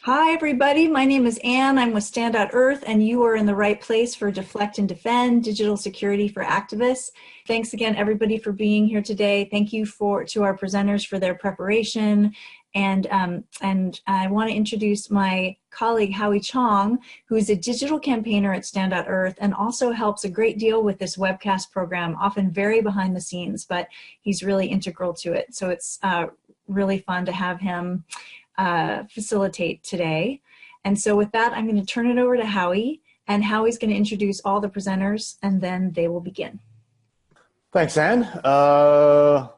Hi, everybody. My name is Anne. I'm with Stand.Earth, and you are in the right place for Deflect and Defend, digital security for activists. Thanks again, everybody, for being here today. Thank you to our presenters for their preparation. And I want to introduce my colleague, Howie Chong, who is a digital campaigner at Stand.Earth and also helps a great deal with this webcast program, often very behind the scenes, but he's really integral to it. So it's really fun to have him facilitate today. And so with that, I'm going to turn it over to Howie, and Howie's going to introduce all the presenters, and then they will begin. Thanks, Anne.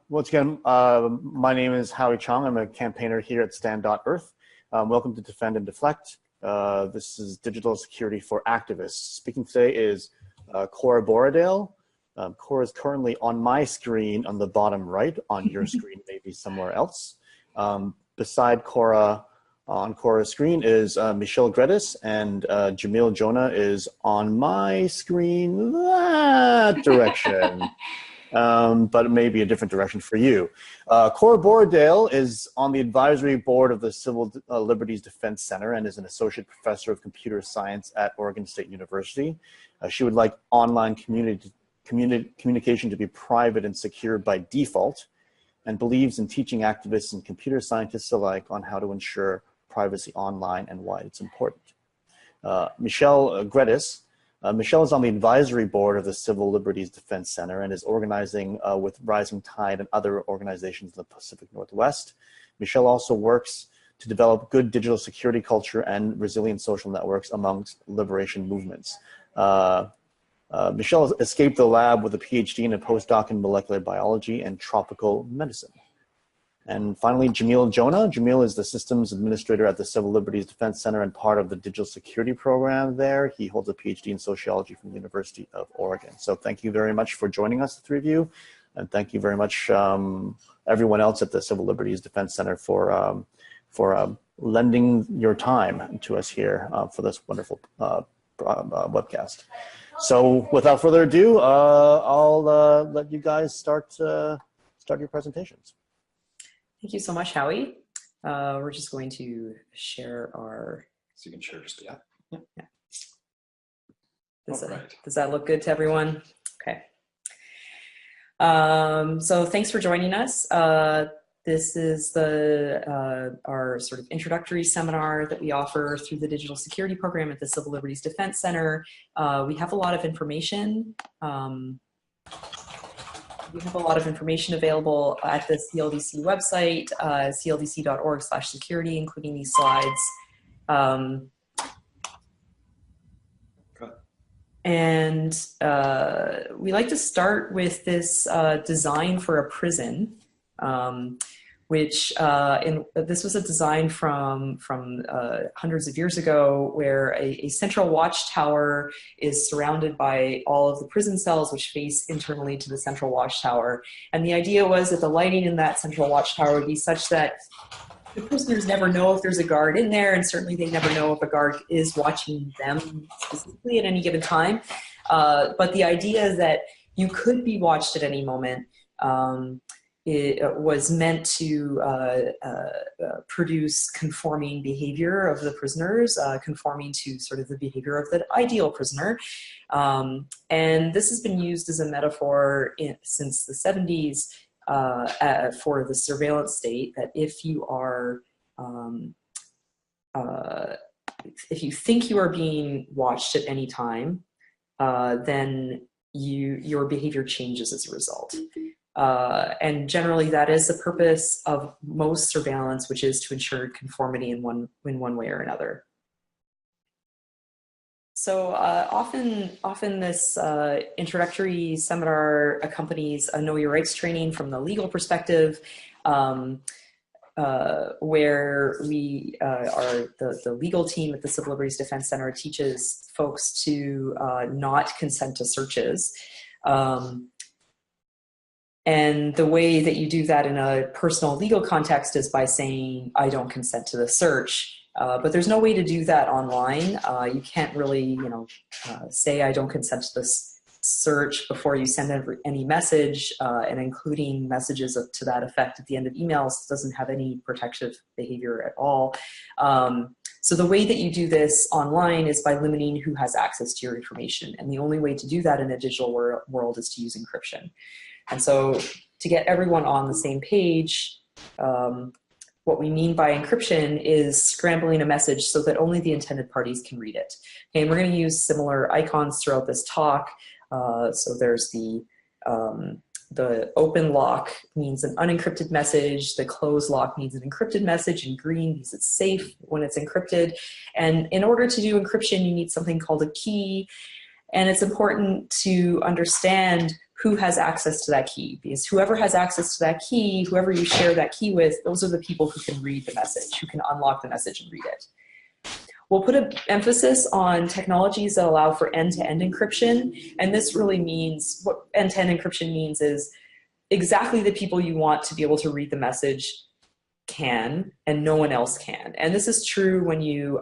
Once again, my name is Howie Chong. I'm a campaigner here at Stand.Earth. Welcome to Defend and Deflect. This is digital security for activists. Speaking today is Cora Borodale. Cora is currently on my screen on the bottom right, on your screen, maybe somewhere else. Beside Cora, on Cora's screen is Michelle Gredis, and Jamil Jonah is on my screen that direction, but it may be a different direction for you. Cora Borodale is on the advisory board of the Civil Liberties Defense Center and is an associate professor of computer science at Oregon State University. She would like online communication to be private and secure by default, and believes in teaching activists and computer scientists alike on how to ensure privacy online and why it's important. Michelle Gredis. Michelle is on the advisory board of the Civil Liberties Defense Center and is organizing with Rising Tide and other organizations in the Pacific Northwest. Michelle also works to develop good digital security culture and resilient social networks amongst liberation movements. Michelle escaped the lab with a PhD and a postdoc in molecular biology and tropical medicine. And finally, Jamil Jonah. Jamil is the systems administrator at the Civil Liberties Defense Center and part of the digital security program there. He holds a PhD in sociology from the University of Oregon. So thank you very much for joining us, the three of you. And thank you very much, everyone else at the Civil Liberties Defense Center for lending your time to us here for this wonderful webcast. So without further ado, I'll let you guys start your presentations. Thank you so much, Howie. We're just going to share our... So you can share just the app? Yeah. Does that look good to everyone? Okay. So thanks for joining us. This is our sort of introductory seminar that we offer through the Digital Security Program at the Civil Liberties Defense Center. We have a lot of information. We have a lot of information available at the CLDC website, cldc.org/security, including these slides. And we like to start with this design for a prison. Which this was a design from hundreds of years ago, where a central watchtower is surrounded by all of the prison cells which face internally to the central watchtower. And the idea was that the lighting in that central watchtower would be such that the prisoners never know if there's a guard in there, and certainly they never know if a guard is watching them specifically at any given time. But the idea is that you could be watched at any moment. It was meant to produce conforming behavior of the prisoners, conforming to sort of the behavior of the ideal prisoner. And this has been used as a metaphor since the 70s for the surveillance state, that if you are, if you think you are being watched at any time, then your behavior changes as a result. And generally that is the purpose of most surveillance, which is to ensure conformity in one way or another. So often this introductory seminar accompanies a Know Your Rights training from the legal perspective, where we the legal team at the Civil Liberties Defense Center teaches folks to not consent to searches. And the way that you do that in a personal legal context is by saying, I don't consent to the search. But there's no way to do that online. You can't really, say, I don't consent to this search before you send any message, and including messages to that effect at the end of emails doesn't have any protective behavior at all. So the way that you do this online is by limiting who has access to your information. And the only way to do that in a digital world is to use encryption. And so to get everyone on the same page, what we mean by encryption is scrambling a message so that only the intended parties can read it. Okay, and we're going to use similar icons throughout this talk. So there's the open lock means an unencrypted message. The closed lock means an encrypted message in green because it's safe when it's encrypted. And in order to do encryption, you need something called a key. And it's important to understand who has access to that key, because whoever has access to that key, whoever you share that key with, those are the people who can read the message, who can unlock the message and read it. We'll put an emphasis on technologies that allow for end-to-end encryption. And this really means, what end-to-end encryption means is exactly the people you want to be able to read the message can, and no one else can. And this is true when you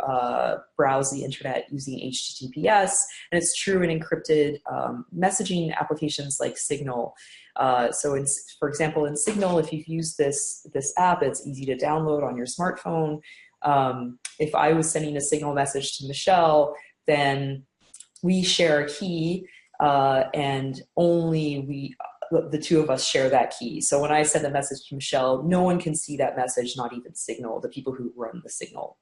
browse the internet using HTTPS, and it's true in encrypted messaging applications like Signal. So for example, in Signal, if you've used this app, it's easy to download on your smartphone. If I was sending a Signal message to Michelle, then we share a key, and only the two of us share that key. So when I send a message to Michelle, no one can see that message, not even Signal, the people who run the Signal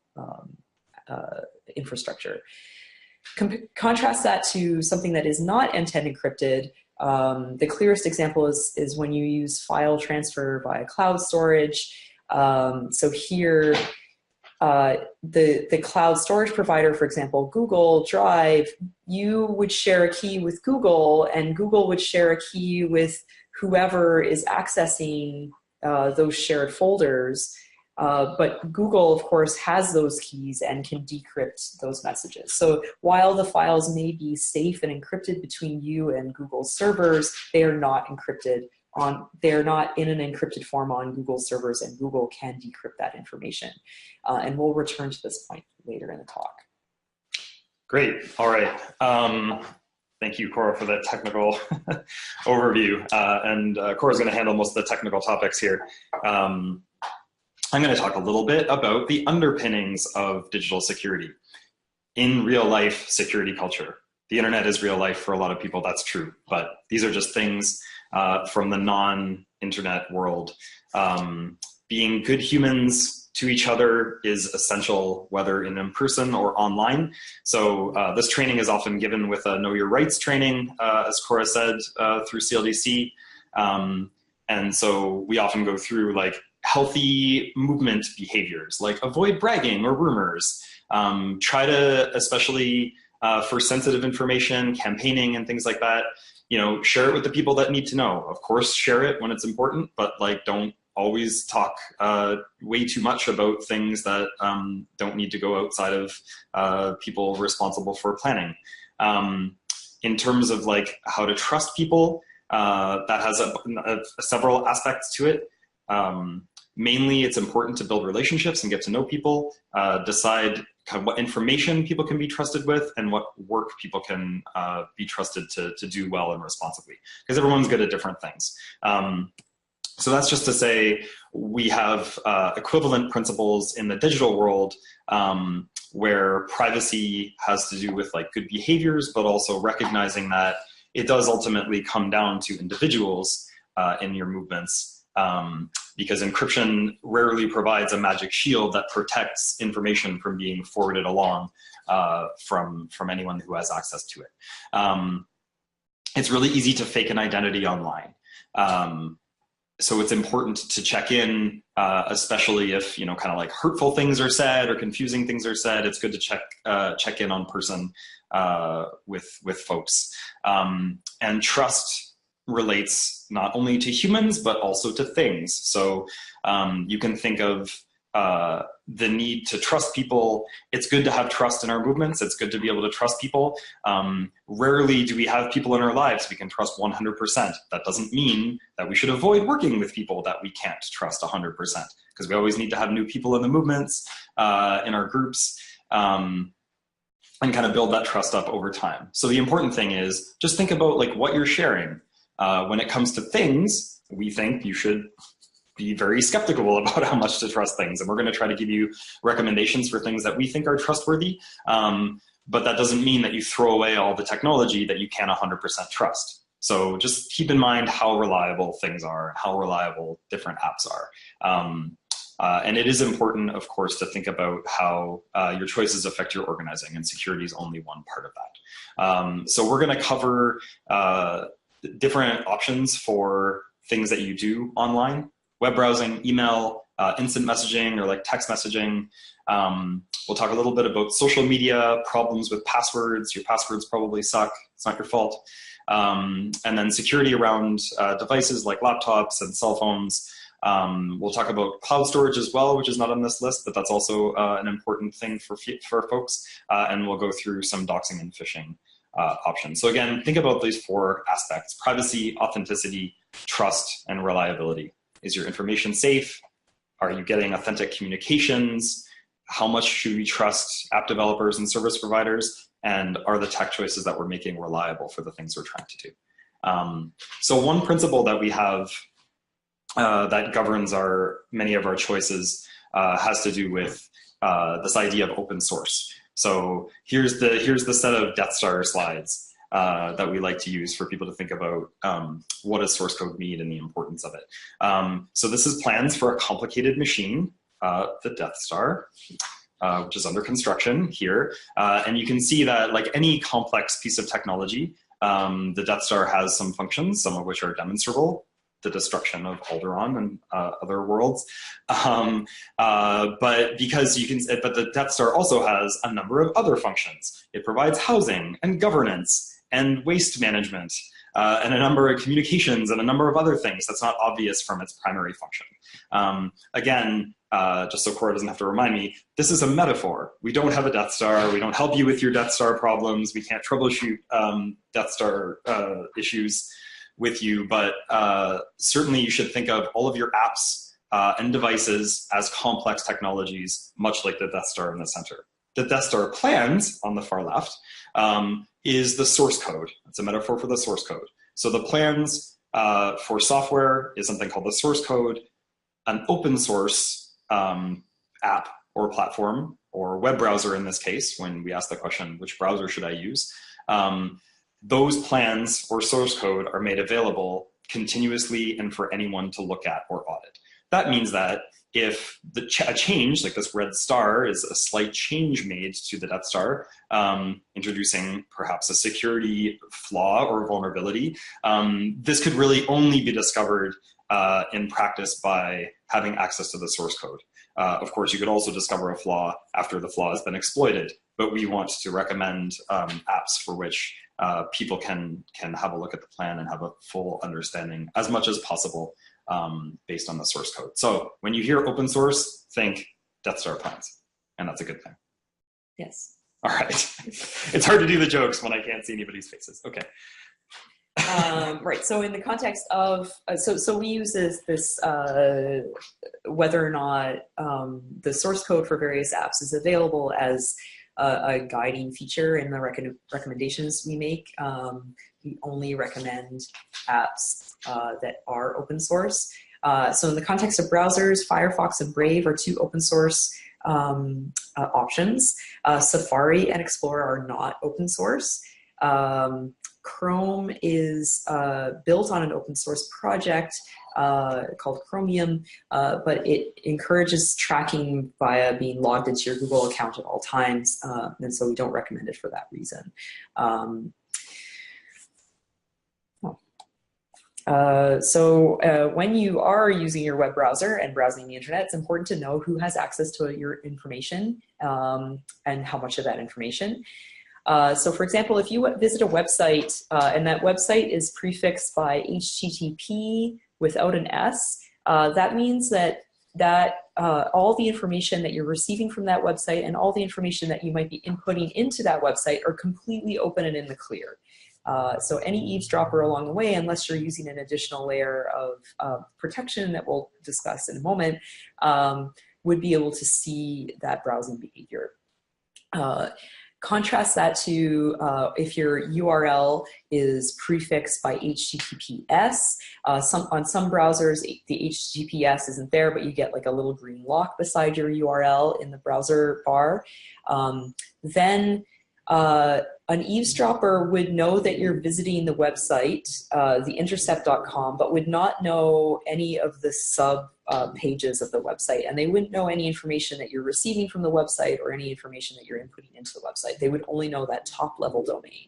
infrastructure. Contrast that to something that is not end-to-end encrypted. The clearest example is when you use file transfer via cloud storage. So here, the cloud storage provider, for example, Google Drive, you would share a key with Google, and Google would share a key with whoever is accessing those shared folders. But Google, of course, has those keys and can decrypt those messages. So while the files may be safe and encrypted between you and Google's servers, they are not encrypted they're not in an encrypted form on Google servers, and Google can decrypt that information. And we'll return to this point later in the talk. Great. All right. Thank you, Cora, for that technical overview. And Cora's going to handle most of the technical topics here. I'm going to talk a little bit about the underpinnings of digital security in real life security culture. The internet is real life for a lot of people, that's true. But these are just things from the non-internet world. Being good humans to each other is essential, whether in person or online. So this training is often given with a Know Your Rights training, as Cora said, through CLDC. And so we often go through like healthy movement behaviors, like avoid bragging or rumors. Try to, especially for sensitive information, campaigning and things like that, share it with the people that need to know. Of course, share it when it's important, but like don't always talk way too much about things that don't need to go outside of people responsible for planning. In terms of like how to trust people, that has several aspects to it. Mainly, it's important to build relationships and get to know people, decide kind of what information people can be trusted with and what work people can be trusted to do well and responsibly, because everyone's good at different things. So that's just to say we have equivalent principles in the digital world where privacy has to do with like good behaviors, but also recognizing that it does ultimately come down to individuals in your movements. Because encryption rarely provides a magic shield that protects information from being forwarded along from anyone who has access to it. It's really easy to fake an identity online. So it's important to check in, especially if kind of like hurtful things are said or confusing things are said. It's good to check in on person with folks. And trust relates not only to humans, but also to things. So you can think of the need to trust people. It's good to have trust in our movements. It's good to be able to trust people. Rarely do we have people in our lives we can trust 100%. That doesn't mean that we should avoid working with people that we can't trust 100%, because we always need to have new people in the movements, in our groups. and kind of build that trust up over time. So the important thing is just think about like what you're sharing. When it comes to things, we think you should be very skeptical about how much to trust things. And we're going to try to give you recommendations for things that we think are trustworthy. But that doesn't mean that you throw away all the technology that you can 100% trust. So just keep in mind how reliable things are, how reliable different apps are. And it is important, of course, to think about how your choices affect your organizing, and security is only one part of that. So we're going to cover different options for things that you do online: web browsing, email, instant messaging, or like text messaging. We'll talk a little bit about social media, problems with passwords. Your passwords probably suck. It's not your fault. And then security around devices like laptops and cell phones. We'll talk about cloud storage as well, which is not on this list, but that's also an important thing for folks. And we'll go through some doxing and phishing options. So again, think about these 4 aspects: privacy, authenticity, trust, and reliability. Is your information safe? Are you getting authentic communications? How much should we trust app developers and service providers? And are the tech choices that we're making reliable for the things we're trying to do? So one principle that we have that governs many of our choices has to do with this idea of open source. So here's the set of Death Star slides that we like to use for people to think about what does source code mean and the importance of it. So this is plans for a complicated machine, the Death Star, which is under construction here. And you can see that, like any complex piece of technology, the Death Star has some functions, some of which are demonstrable: the destruction of Alderaan and other worlds. But the Death Star also has a number of other functions. It provides housing and governance and waste management, and a number of communications and a number of other things that's not obvious from its primary function. Again, just so Cora doesn't have to remind me, this is a metaphor. We don't have a Death Star. We don't help you with your Death Star problems. We can't troubleshoot Death Star issues with you, but certainly you should think of all of your apps and devices as complex technologies, much like the Death Star in the center. The Death Star plans on the far left is the source code. It's a metaphor for the source code. So the plans for software is something called the source code. An open source app or platform, or web browser in this case, when we ask the question, which browser should I use? Those plans or source code are made available continuously and for anyone to look at or audit. That means that if a change, like this red star, is a slight change made to the Death Star, introducing perhaps a security flaw or vulnerability, this could really only be discovered in practice by having access to the source code. Of course, you could also discover a flaw after the flaw has been exploited, but we want to recommend apps for which people can have a look at the plan and have a full understanding as much as possible based on the source code. So when you hear open source, think Death Star plans, and that's a good thing. Yes. All right. It's hard to do the jokes when I can't see anybody's faces. Okay. Right. So in the context of, so we use this whether or not the source code for various apps is available as a guiding feature in the recommendations we make. We only recommend apps that are open source. So in the context of browsers, Firefox and Brave are 2 open source options. Safari and Explorer are not open source. Chrome is built on an open source project called Chromium, but it encourages tracking via being logged into your Google account at all times, and so we don't recommend it for that reason. So when you are using your web browser and browsing the internet, it's important to know who has access to your information and how much of that information. So for example, if you visit a website and that website is prefixed by HTTP without an S, that means that all the information that you're receiving from that website and all the information that you might be inputting into that website are completely open and in the clear. So any eavesdropper along the way, unless you're using an additional layer of protection that we'll discuss in a moment, would be able to see that browsing behavior. Contrast that to if your URL is prefixed by HTTPS. On some browsers, the HTTPS isn't there, but you get like a little green lock beside your URL in the browser bar. Then an eavesdropper would know that you're visiting the website, theintercept.com, but would not know any of the sub pages of the website, and they wouldn't know any information that you're receiving from the website or any information that you're inputting into the website. They would only know that top level domain.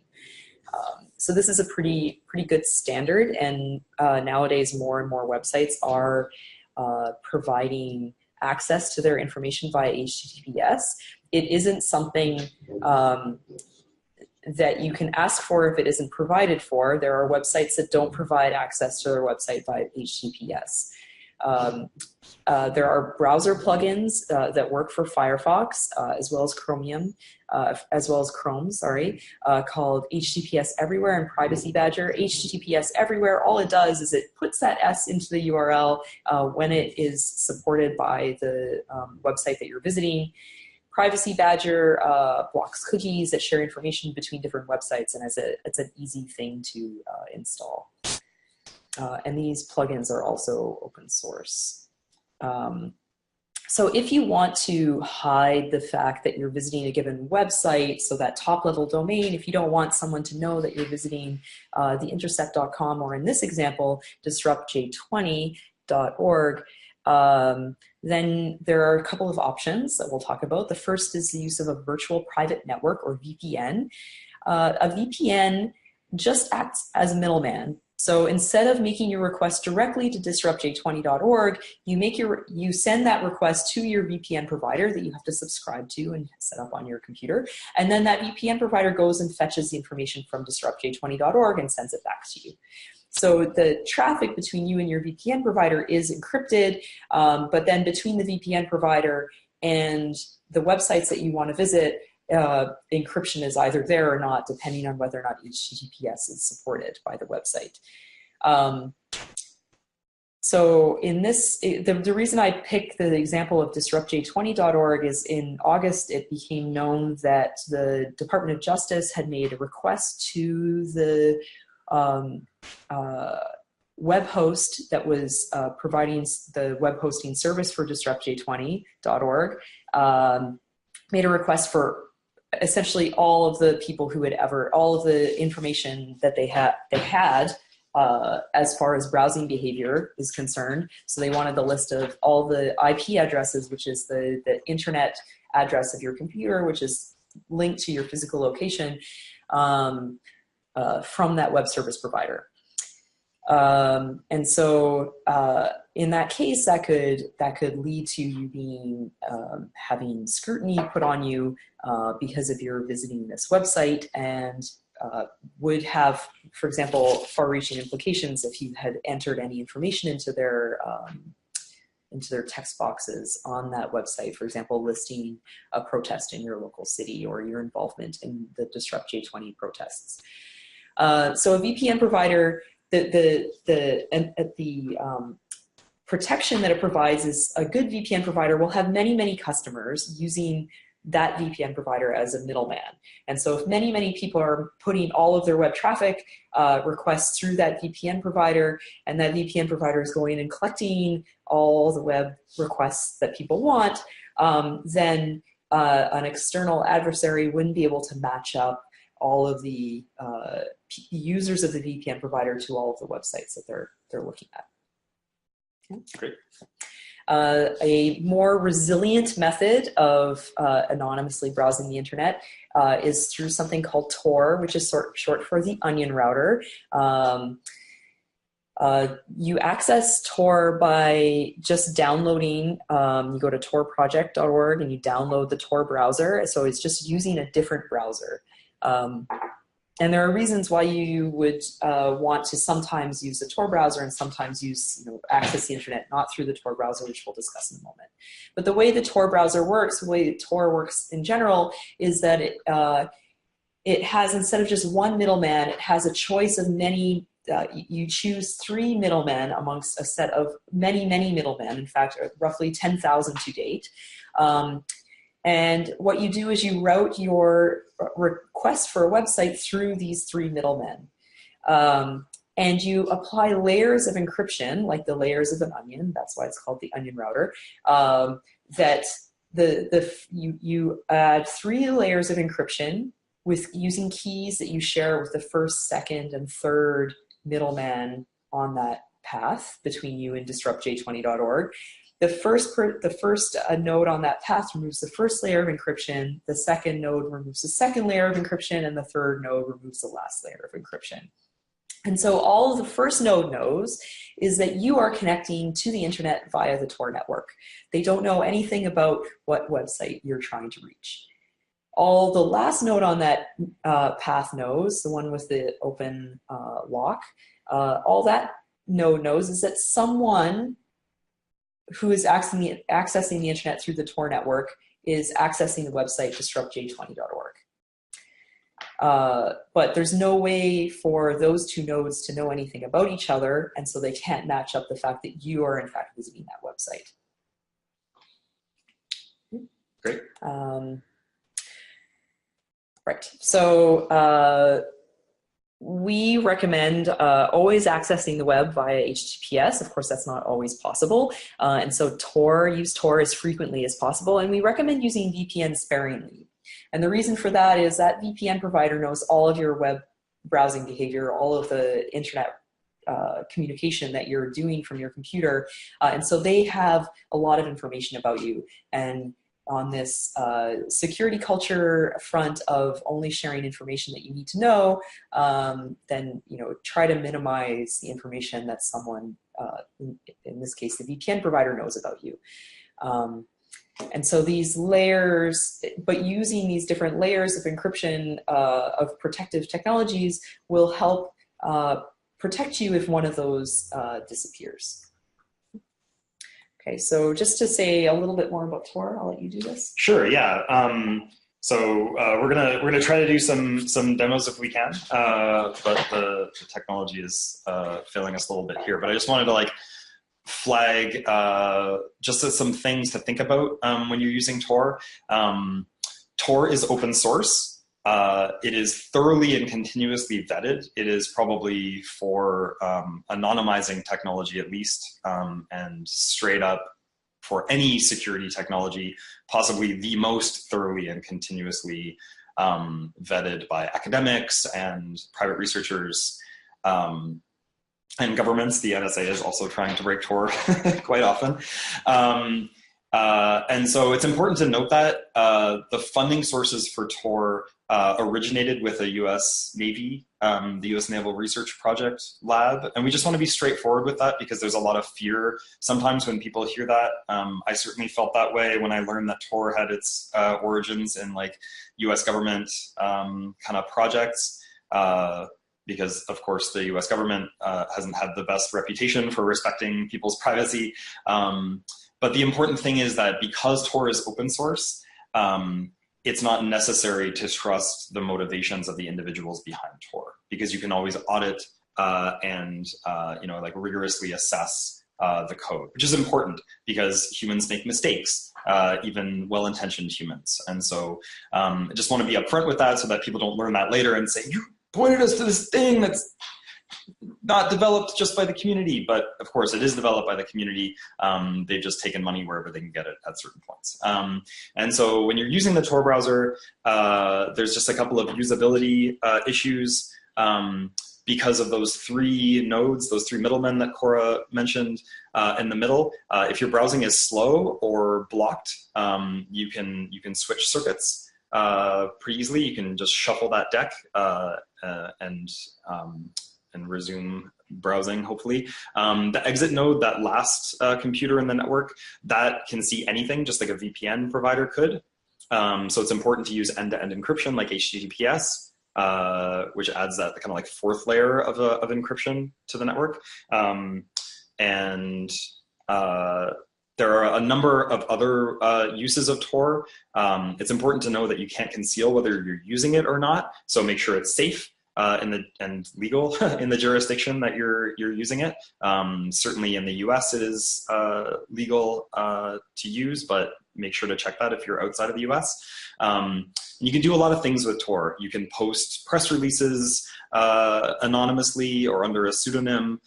So this is a pretty good standard, and nowadays more and more websites are providing access to their information via HTTPS. It isn't something that you can ask for if it isn't provided for. There are websites that don't provide access to their website via HTTPS. There are browser plugins that work for Firefox as well as Chromium, called HTTPS Everywhere and Privacy Badger. HTTPS Everywhere, all it does is it puts that S into the URL when it is supported by the website that you're visiting. Privacy Badger blocks cookies that share information between different websites, and it's an easy thing to install. And these plugins are also open source. So if you want to hide the fact that you're visiting a given website, so that top level domain, if you don't want someone to know that you're visiting theintercept.com, or in this example, disruptj20.org, then there are a couple of options that we'll talk about. The first is the use of a virtual private network, or VPN. A VPN just acts as a middleman. So instead of making your request directly to disruptj20.org, you send that request to your VPN provider that you have to subscribe to and set up on your computer. And then that VPN provider goes and fetches the information from disruptj20.org and sends it back to you. So the traffic between you and your VPN provider is encrypted, but then between the VPN provider and the websites that you want to visit, encryption is either there or not, depending on whether or not HTTPS is supported by the website. So in this, the reason I picked the example of disruptj20.org is in August, it became known that the Department of Justice had made a request to the web host that was providing the web hosting service for disruptj20.org, made a request for essentially all of the people who had all of the information that they had as far as browsing behavior is concerned. So they wanted the list of all the IP addresses, which is the internet address of your computer, which is linked to your physical location, from that web service provider. And so in that case, that could lead to you being having scrutiny put on you because of your visiting this website, and would have, for example, far-reaching implications if you had entered any information into their text boxes on that website, for example, listing a protest in your local city or your involvement in the Disrupt J20 protests. So a VPN provider, the protection that it provides is a good VPN provider will have many, many customers using that VPN provider as a middleman. And so if many, many people are putting all of their web traffic requests through that VPN provider, and that VPN provider is going and collecting all the web requests that people want, then an external adversary wouldn't be able to match up all of the users of the VPN provider to all of the websites that they're looking at. Okay. Great. A more resilient method of anonymously browsing the internet is through something called Tor, which is short for the onion router. You access Tor by just downloading, you go to torproject.org and you download the Tor browser. So it's just using a different browser. And there are reasons why you would want to sometimes use the Tor browser and sometimes access the internet not through the Tor browser, which we'll discuss in a moment. But the way the Tor browser works, the way Tor works in general, is that it has, instead of just one middleman, it has a choice of many. You choose 3 middlemen amongst a set of many, many middlemen. In fact, roughly 10,000 to date. And what you do is you route your request for a website through these three middlemen. And you apply layers of encryption, like the layers of an onion, that's why it's called the onion router, that you add 3 layers of encryption with using keys that you share with the first, second, and third middleman on that path between you and disruptj20.org. The first node on that path removes the first layer of encryption, the second node removes the second layer of encryption, and the third node removes the last layer of encryption. And so all the first node knows is that you are connecting to the internet via the Tor network. They don't know anything about what website you're trying to reach. All the last node on that path knows, the one with the open lock, all that node knows is that someone who is accessing the internet through the Tor network is accessing the website disruptj20.org. But there's no way for those 2 nodes to know anything about each other, and so they can't match up the fact that you are in fact visiting that website. Great. Right. So we recommend always accessing the web via HTTPS. Of course, that's not always possible. And so use Tor as frequently as possible. And we recommend using VPN sparingly. And the reason for that is that VPN provider knows all of your web browsing behavior, all of the internet communication that you're doing from your computer. And so they have a lot of information about you. And on this security culture front of only sharing information that you need to know, then try to minimize the information that someone, in this case the VPN provider, knows about you. And so these layers, but using these different layers of encryption of protective technologies will help protect you if one of those disappears. Okay, so just to say a little bit more about Tor, I'll let you do this. Sure, yeah. So we're gonna try to do some demos if we can, but the technology is failing us a little bit here. But I just wanted to flag just some things to think about when you're using Tor. Tor is open source. It is thoroughly and continuously vetted. It is probably for anonymizing technology at least, and straight up for any security technology, possibly the most thoroughly and continuously vetted by academics and private researchers and governments. The NSA is also trying to break Tor quite often. And so it's important to note that the funding sources for Tor originated with a US Navy, the US Naval Research Project Lab. And we just want to be straightforward with that because there's a lot of fear sometimes when people hear that. I certainly felt that way when I learned that Tor had its origins in US government kind of projects. Because of course the US government hasn't had the best reputation for respecting people's privacy. But the important thing is that because Tor is open source, it's not necessary to trust the motivations of the individuals behind Tor, because you can always audit and rigorously assess the code, which is important because humans make mistakes, even well-intentioned humans. And so I just want to be upfront with that so that people don't learn that later and say, you pointed us to this thing that's not developed just by the community, but of course it is developed by the community. They've just taken money wherever they can get it at certain points. And so when you're using the Tor browser, there's just a couple of usability issues because of those 3 nodes, those 3 middlemen that Cora mentioned in the middle. If your browsing is slow or blocked, you can switch circuits pretty easily. You can just shuffle that deck and resume browsing, hopefully. The exit node, that last computer in the network, that can see anything, just like a VPN provider could. So it's important to use end-to-end encryption like HTTPS, which adds that kind of 4th layer of encryption to the network. There are a number of other uses of Tor. It's important to know that you can't conceal whether you're using it or not, so make sure it's safe and legal in the jurisdiction that you're using it. Certainly in the US it is legal to use, but make sure to check that if you're outside of the US. You can do a lot of things with Tor. You can post press releases anonymously or under a pseudonym.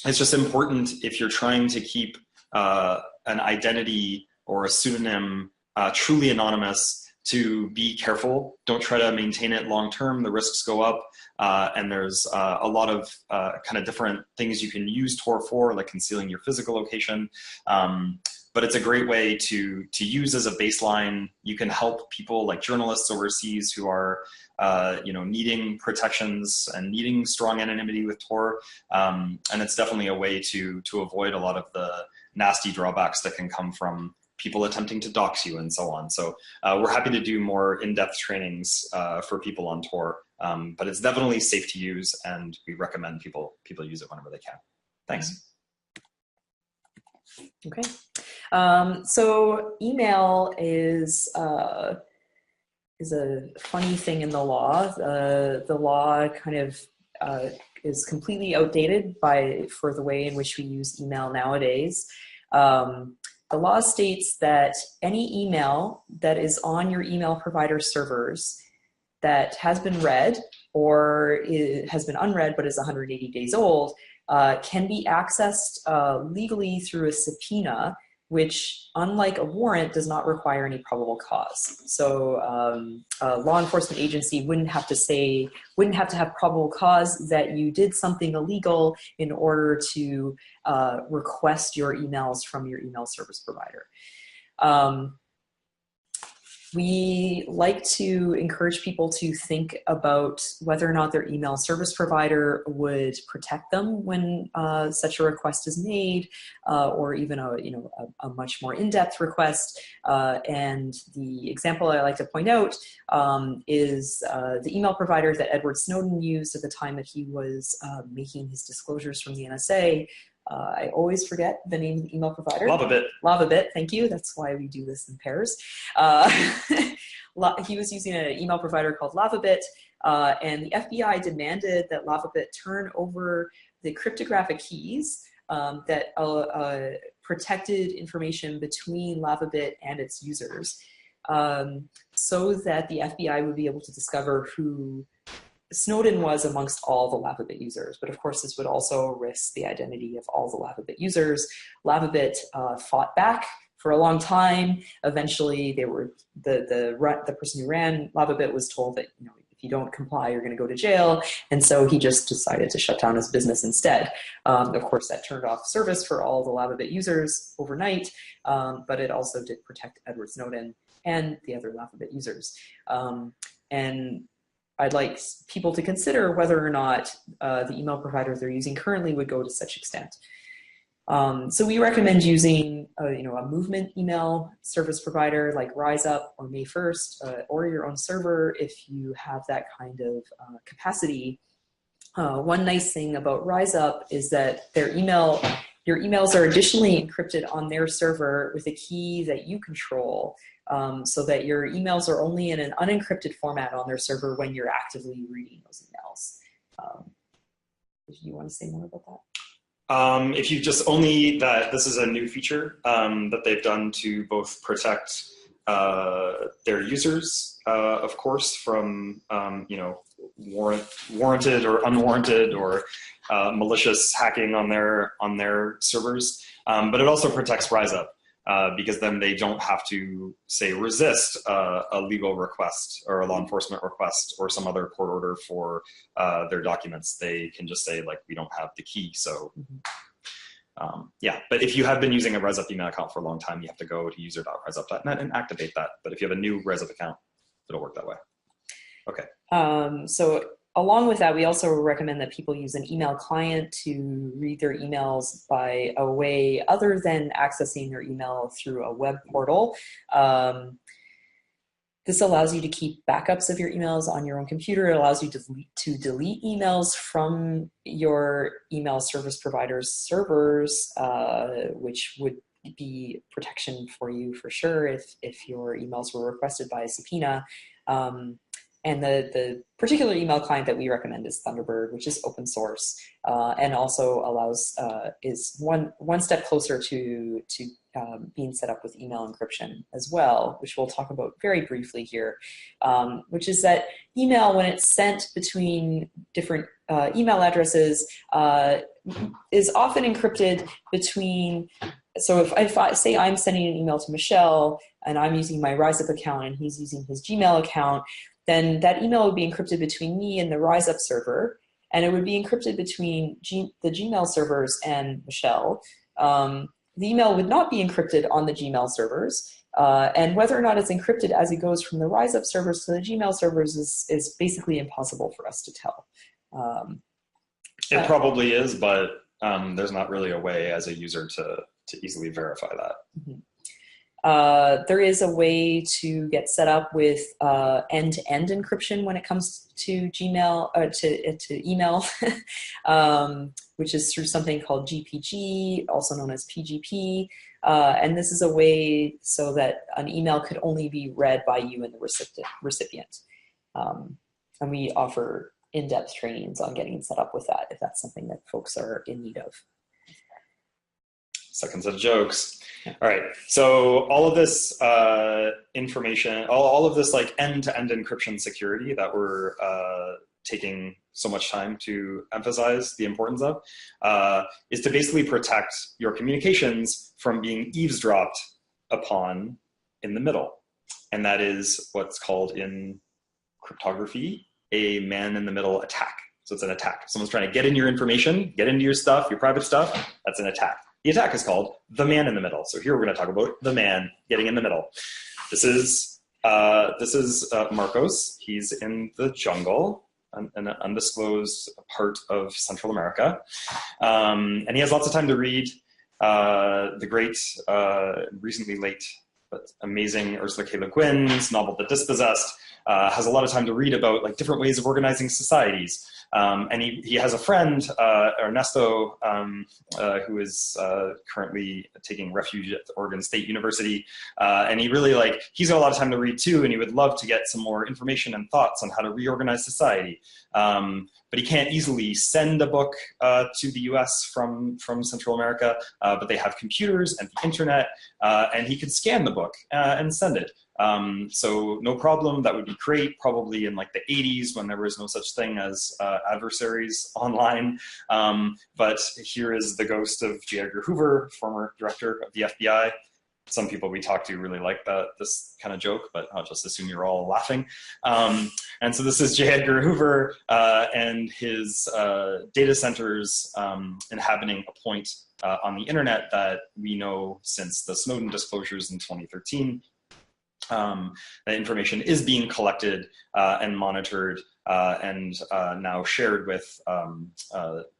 It's just important if you're trying to keep an identity or a pseudonym truly anonymous to be careful. Don't try to maintain it long term. The risks go up, and there's a lot of kind of different things you can use Tor for, like concealing your physical location. But it's a great way to use as a baseline. You can help people like journalists overseas who are needing protections and needing strong anonymity with Tor. And it's definitely a way to avoid a lot of the nasty drawbacks that can come from people attempting to dox you and so on. So we're happy to do more in-depth trainings for people on Tor, but it's definitely safe to use, and we recommend people use it whenever they can. Thanks. Okay. So email is a funny thing in the law. The law kind of is completely outdated for the way in which we use email nowadays. The law states that any email that is on your email provider servers that has been read or has been unread but is 180 days old can be accessed legally through a subpoena, which, unlike a warrant, does not require any probable cause. So a law enforcement agency wouldn't have to have probable cause that you did something illegal in order to request your emails from your email service provider. We like to encourage people to think about whether or not their email service provider would protect them when such a request is made, or even a much more in-depth request. And the example I like to point out is the email provider that Edward Snowden used at the time that he was making his disclosures from the NSA. I always forget the name of the email provider. LavaBit, thank you. That's why we do this in pairs. He was using an email provider called LavaBit, and the FBI demanded that LavaBit turn over the cryptographic keys that protected information between LavaBit and its users, so that the FBI would be able to discover who Snowden was amongst all the LavaBit users. But of course, this would also risk the identity of all the LavaBit users. LavaBit fought back for a long time. Eventually, they were the person who ran LavaBit was told that if you don't comply, you're going to go to jail. And so he just decided to shut down his business instead. Of course, that turned off service for all the LavaBit users overnight, but it also did protect Edward Snowden and the other LavaBit users. And I'd like people to consider whether or not the email provider they're using currently would go to such extent. So we recommend using a movement email service provider like RiseUp or May 1st, or your own server if you have that kind of capacity. One nice thing about RiseUp is that your emails are additionally encrypted on their server with a key that you control, so that your emails are only in an unencrypted format on their server when you're actively reading those emails. Do you want to say more about that? If you just this is a new feature that they've done to both protect their users, of course, from warranted or unwarranted or malicious hacking on their servers, but it also protects RiseUp. Because then they don't have to, say, resist a legal request or a law enforcement request or some other court order for their documents. They can just say, like, we don't have the key. So, yeah. But if you have been using a RiseUp email account for a long time, you have to go to user.riseup.net and activate that. But if you have a new RiseUp account, it'll work that way. Okay. So along with that, we also recommend that people use an email client to read their emails by a way other than accessing their email through a web portal. This allows you to keep backups of your emails on your own computer. It allows you to delete emails from your email service provider's servers, which would be protection for you for sure if your emails were requested by a subpoena. And the particular email client that we recommend is Thunderbird, which is open source, and also allows is one step closer to being set up with email encryption as well, which we'll talk about very briefly here, which is that email, when it's sent between different email addresses, is often encrypted between, so if I say I'm sending an email to Michelle and I'm using my RiseUp account and he's using his Gmail account, then that email would be encrypted between me and the RiseUp server, and it would be encrypted between the Gmail servers and Michelle. The email would not be encrypted on the Gmail servers, and whether or not it's encrypted as it goes from the RiseUp servers to the Gmail servers is basically impossible for us to tell. It probably is, but there's not really a way as a user to easily verify that. Mm-hmm. There is a way to get set up with end-to-end encryption when it comes to Gmail, to email, which is through something called GPG, also known as PGP. And this is a way so that an email could only be read by you and the recipient. And we offer in-depth trainings on getting set up with that, if that's something that folks are in need of. Second set of jokes. All right, so all of this information, all of this like end-to-end encryption security that we're taking so much time to emphasize the importance of is to basically protect your communications from being eavesdropped upon in the middle. And that is what's called in cryptography a man-in-the-middle attack. So it's an attack. If someone's trying to get in your information, get into your stuff, your private stuff, that's an attack. The attack is called the man in the middle. So here we're going to talk about the man getting in the middle. This is Marcos. He's in the jungle, an undisclosed part of Central America. And he has lots of time to read the great, recently late, but amazing Ursula K. Le Guin's novel, The Dispossessed. Has a lot of time to read about like different ways of organizing societies. And he has a friend, Ernesto, who is currently taking refuge at Oregon State University. And he really he's got a lot of time to read too, and he would love to get some more information and thoughts on how to reorganize society. But he can't easily send a book to the US from Central America, but they have computers and the internet, and he could scan the book and send it. So no problem, that would be great, probably in like the 80s when there was no such thing as adversaries online. But here is the ghost of J. Edgar Hoover, former director of the FBI. Some people we talk to really like this kind of joke, but I'll just assume you're all laughing. And so this is J. Edgar Hoover and his data centers inhabiting a point on the internet that we know since the Snowden disclosures in 2013. That information is being collected and monitored and now shared with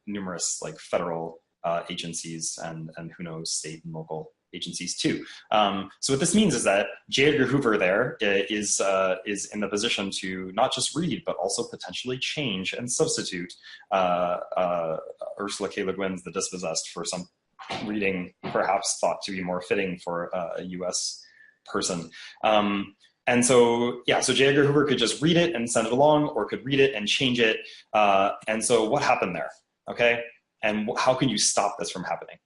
numerous like federal agencies and who knows, state and local agencies too. So what this means is that J. Edgar Hoover there is in the position to not just read, but also potentially change and substitute Ursula K. Le Guin's The Dispossessed for some reading perhaps thought to be more fitting for a US person. And so, yeah, so J. Edgar Hoover could just read it and send it along, or could read it and change it. And so what happened there, okay? And how can you stop this from happening?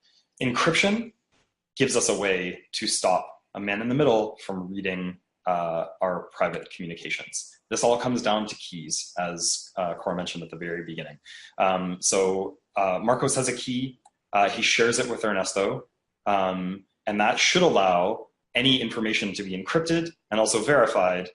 Encryption gives us a way to stop a man in the middle from reading our private communications. This all comes down to keys, as Cora mentioned at the very beginning. So Marcos has a key. He shares it with Ernesto, and that should allow any information to be encrypted and also verified,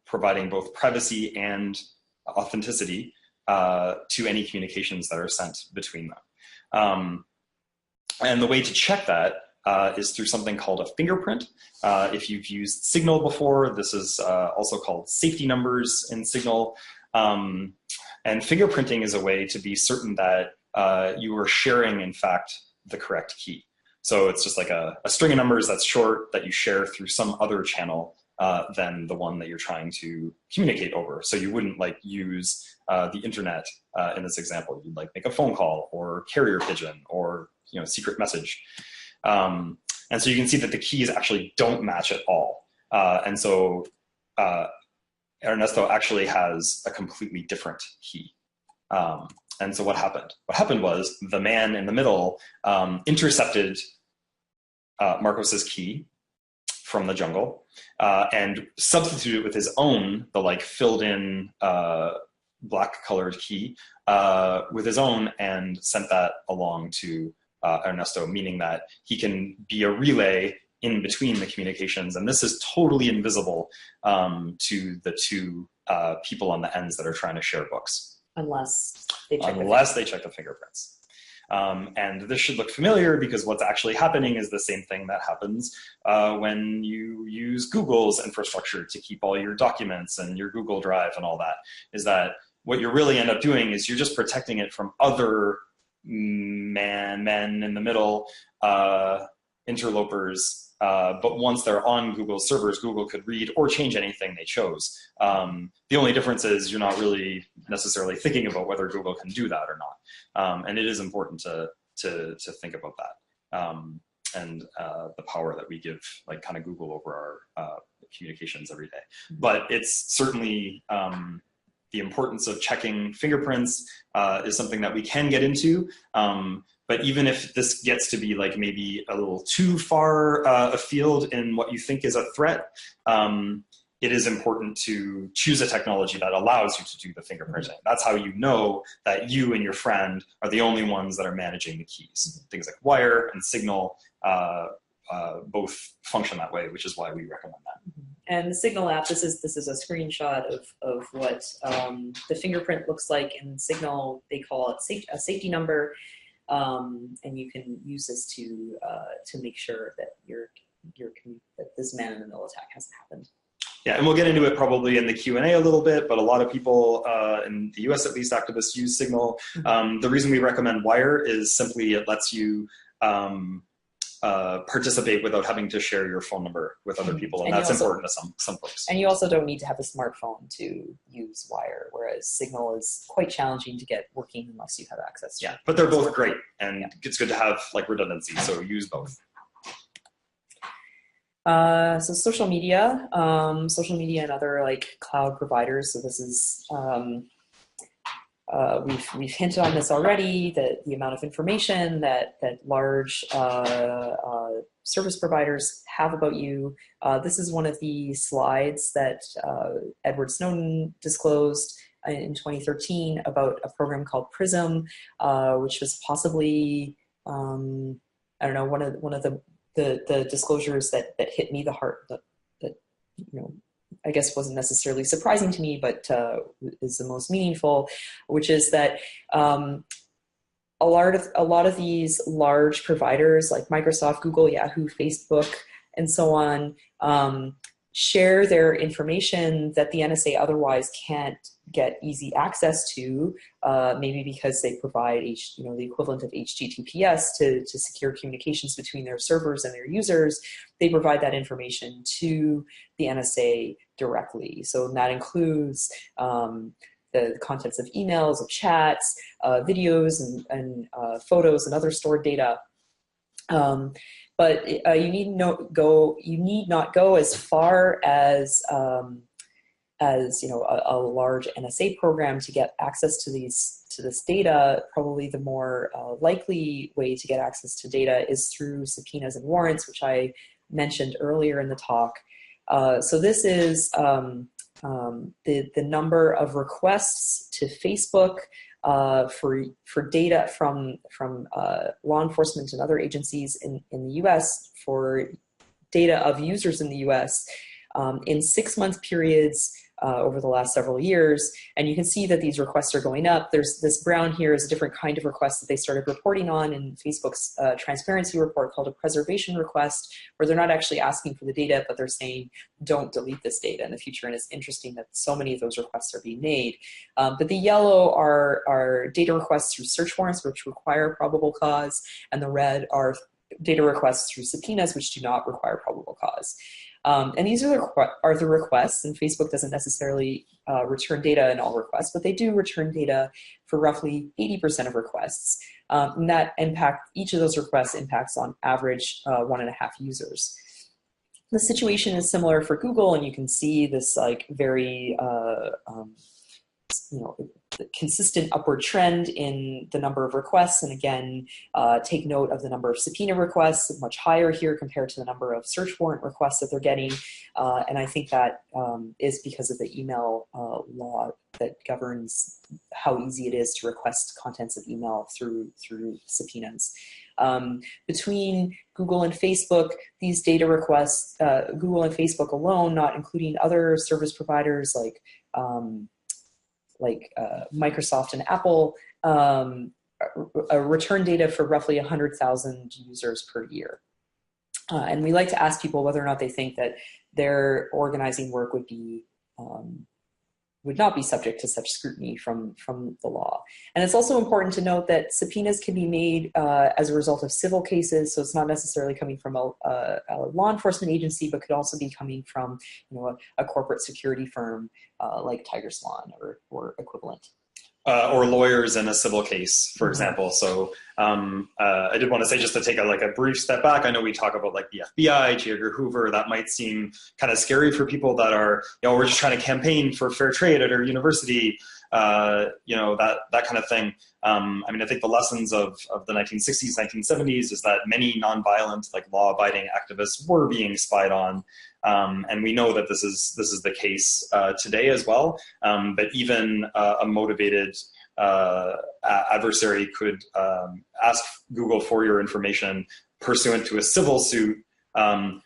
providing both privacy and authenticity to any communications that are sent between them. And the way to check that is through something called a fingerprint. If you've used Signal before, this is also called safety numbers in Signal. And fingerprinting is a way to be certain that you are sharing, in fact, the correct key. So it's just like a string of numbers that's short that you share through some other channel than the one that you're trying to communicate over. So you wouldn't like use the internet in this example. You'd like make a phone call or carrier pigeon or secret message. And so you can see that the keys actually don't match at all. And so Ernesto actually has a completely different key. And so what happened? What happened was the man in the middle intercepted Marcos's key from the jungle and substituted it with his own, the like filled in black colored key with his own, and sent that along to Ernesto, meaning that he can be a relay in between the communications. And this is totally invisible to the two people on the ends that are trying to share books. Unless they check the fingerprints. And this should look familiar because what's actually happening is the same thing that happens when you use Google's infrastructure to keep all your documents and your Google Drive and all that, is that what you really end up doing is you're just protecting it from other men in the middle, interlopers. But once they're on Google's servers, Google could read or change anything they chose. The only difference is you're not really necessarily thinking about whether Google can do that or not. And it is important to think about that. And the power that we give, like kind of Google over our communications every day. But it's certainly the importance of checking fingerprints is something that we can get into. But even if this gets to be like maybe a little too far afield in what you think is a threat, it is important to choose a technology that allows you to do the fingerprinting. That's how you know that you and your friend are the only ones that are managing the keys. Things like Wire and Signal both function that way, which is why we recommend that. And the Signal app, this is a screenshot of what the fingerprint looks like in Signal. They call it a safety number. And you can use this to make sure that that this man-in-the-middle attack hasn't happened. Yeah, and we'll get into it probably in the Q&A a little bit, but a lot of people, in the US at least, activists use Signal. The reason we recommend Wire is simply it lets you participate without having to share your phone number with other people, and that's important to some folks. And you also don't need to have a smartphone to use Wire, whereas Signal is quite challenging to get working unless you have access to it. Yeah, but they're both great, and it's good to have like redundancy, so use both. So social media and other like cloud providers. So this is, we've hinted on this already, that the amount of information that large service providers have about you. This is one of the slides that Edward Snowden disclosed in 2013 about a program called PRISM, which was possibly, I don't know, one of the disclosures that hit me the heart, that I guess wasn't necessarily surprising to me, but is the most meaningful, which is that a lot of these large providers like Microsoft, Google, Yahoo, Facebook, and so on share their information that the NSA otherwise can't get easy access to, maybe because they provide the equivalent of HTTPS to secure communications between their servers and their users. They provide that information to the NSA directly. So that includes the contents of emails, of chats, videos, and photos and other stored data. But you need not go as far as a large NSA program to get access to this data. Probably the more likely way to get access to data is through subpoenas and warrants, which I mentioned earlier in the talk. So this is the number of requests to Facebook for data from law enforcement and other agencies in the U.S. for data of users in the U.S. In 6-month periods over the last several years. And you can see that these requests are going up. There's this brown here is a different kind of request that they started reporting on in Facebook's transparency report called a preservation request, where they're not actually asking for the data, but they're saying, don't delete this data in the future. And it's interesting that so many of those requests are being made. But the yellow are data requests through search warrants, which require probable cause, and the red are data requests through subpoenas, which do not require probable cause. And these are the requests, and Facebook doesn't necessarily return data in all requests, but they do return data for roughly 80% of requests. And that each of those requests impacts on average 1.5 users. The situation is similar for Google, and you can see this like very consistent upward trend in the number of requests. And again, take note of the number of subpoena requests, much higher here compared to the number of search warrant requests that they're getting. And I think that is because of the email law that governs how easy it is to request contents of email through subpoenas. Between Google and Facebook, these data requests, Google and Facebook alone, not including other service providers like Microsoft and Apple, return data for roughly 100,000 users per year. And we like to ask people whether or not they think that their organizing work would not be subject to such scrutiny from the law. And it's also important to note that subpoenas can be made as a result of civil cases, so it's not necessarily coming from a law enforcement agency, but could also be coming from a corporate security firm like Tiger Swan or equivalent. Or lawyers in a civil case, for example. So I did want to say, just to take a brief step back, I know we talk about like the FBI, J. Edgar Hoover. That might seem kind of scary for people that are, we're just trying to campaign for fair trade at our university, that kind of thing. I mean, I think the lessons of the 1960s, 1970s is that many nonviolent, like law-abiding activists were being spied on. And we know that this is the case today as well. But even a motivated adversary could ask Google for your information pursuant to a civil suit,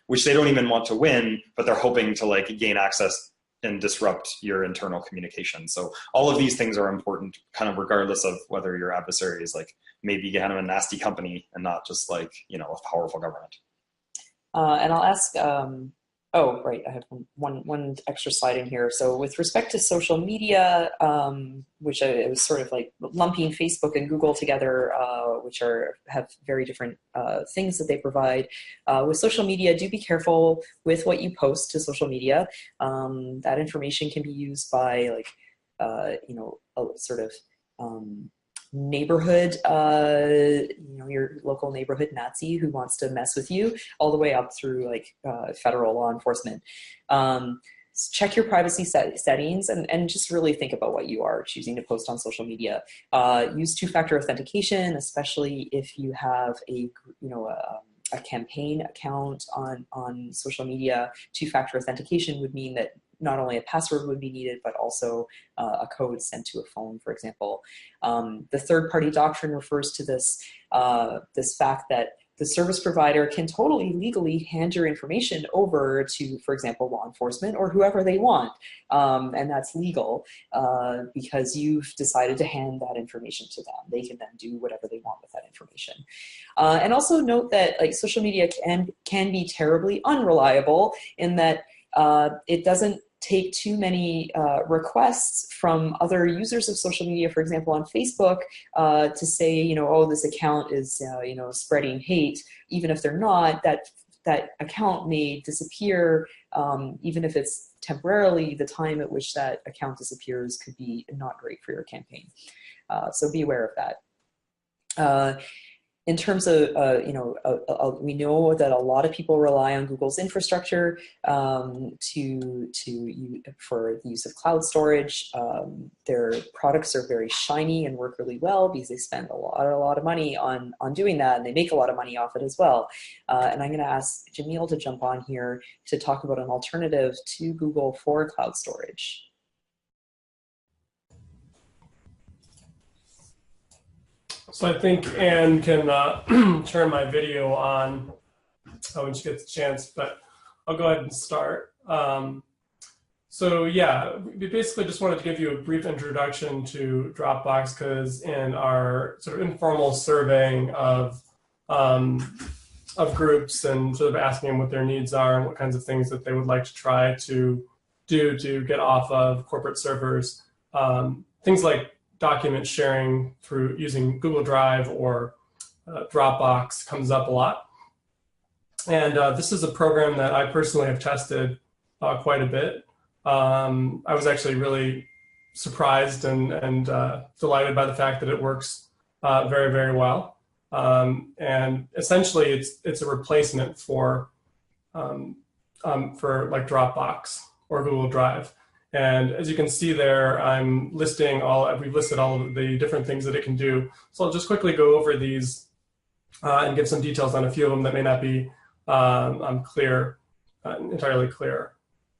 which they don't even want to win, but they're hoping to gain access and disrupt your internal communication. So all of these things are important, kind of regardless of whether your adversary is maybe kind of a nasty company and not just a powerful government. And I'll ask. Oh, right. I have one extra slide in here. So with respect to social media, which I was sort of lumping Facebook and Google together, which have very different things that they provide. With social media, do be careful with what you post to social media. That information can be used by a sort of neighborhood, your local neighborhood Nazi who wants to mess with you, all the way up through federal law enforcement. Check your privacy settings and just really think about what you are choosing to post on social media. Use two-factor authentication, especially if you have a campaign account on social media. Two-factor authentication would mean that not only a password would be needed, but also a code sent to a phone, for example. The third-party doctrine refers to this fact that the service provider can totally legally hand your information over to, for example, law enforcement or whoever they want. And that's legal because you've decided to hand that information to them. They can then do whatever they want with that information. And also note that social media can be terribly unreliable in that it doesn't take too many requests from other users of social media, for example, on Facebook, to say, oh, this account is, spreading hate. Even if they're not, that account may disappear, even if it's temporarily. The time at which that account disappears could be not great for your campaign. So be aware of that. In terms of, we know that a lot of people rely on Google's infrastructure for the use of cloud storage. Their products are very shiny and work really well because they spend a lot of money on doing that, and they make a lot of money off it as well. And I'm going to ask Jamil to jump on here to talk about an alternative to Google for cloud storage. So I think Anne can turn my video on when she gets a chance, but I'll go ahead and start. So yeah, we basically just wanted to give you a brief introduction to Dropbox because in our sort of informal surveying of groups and sort of asking them what their needs are and what kinds of things that they would like to try to do to get off of corporate servers, things like document sharing through using Google Drive or Dropbox comes up a lot. And this is a program that I personally have tested quite a bit. I was actually really surprised and delighted by the fact that it works very, very well. And essentially it's a replacement for Dropbox or Google Drive. And as you can see there, we've listed all of the different things that it can do. So I'll just quickly go over these and give some details on a few of them that may not be entirely clear.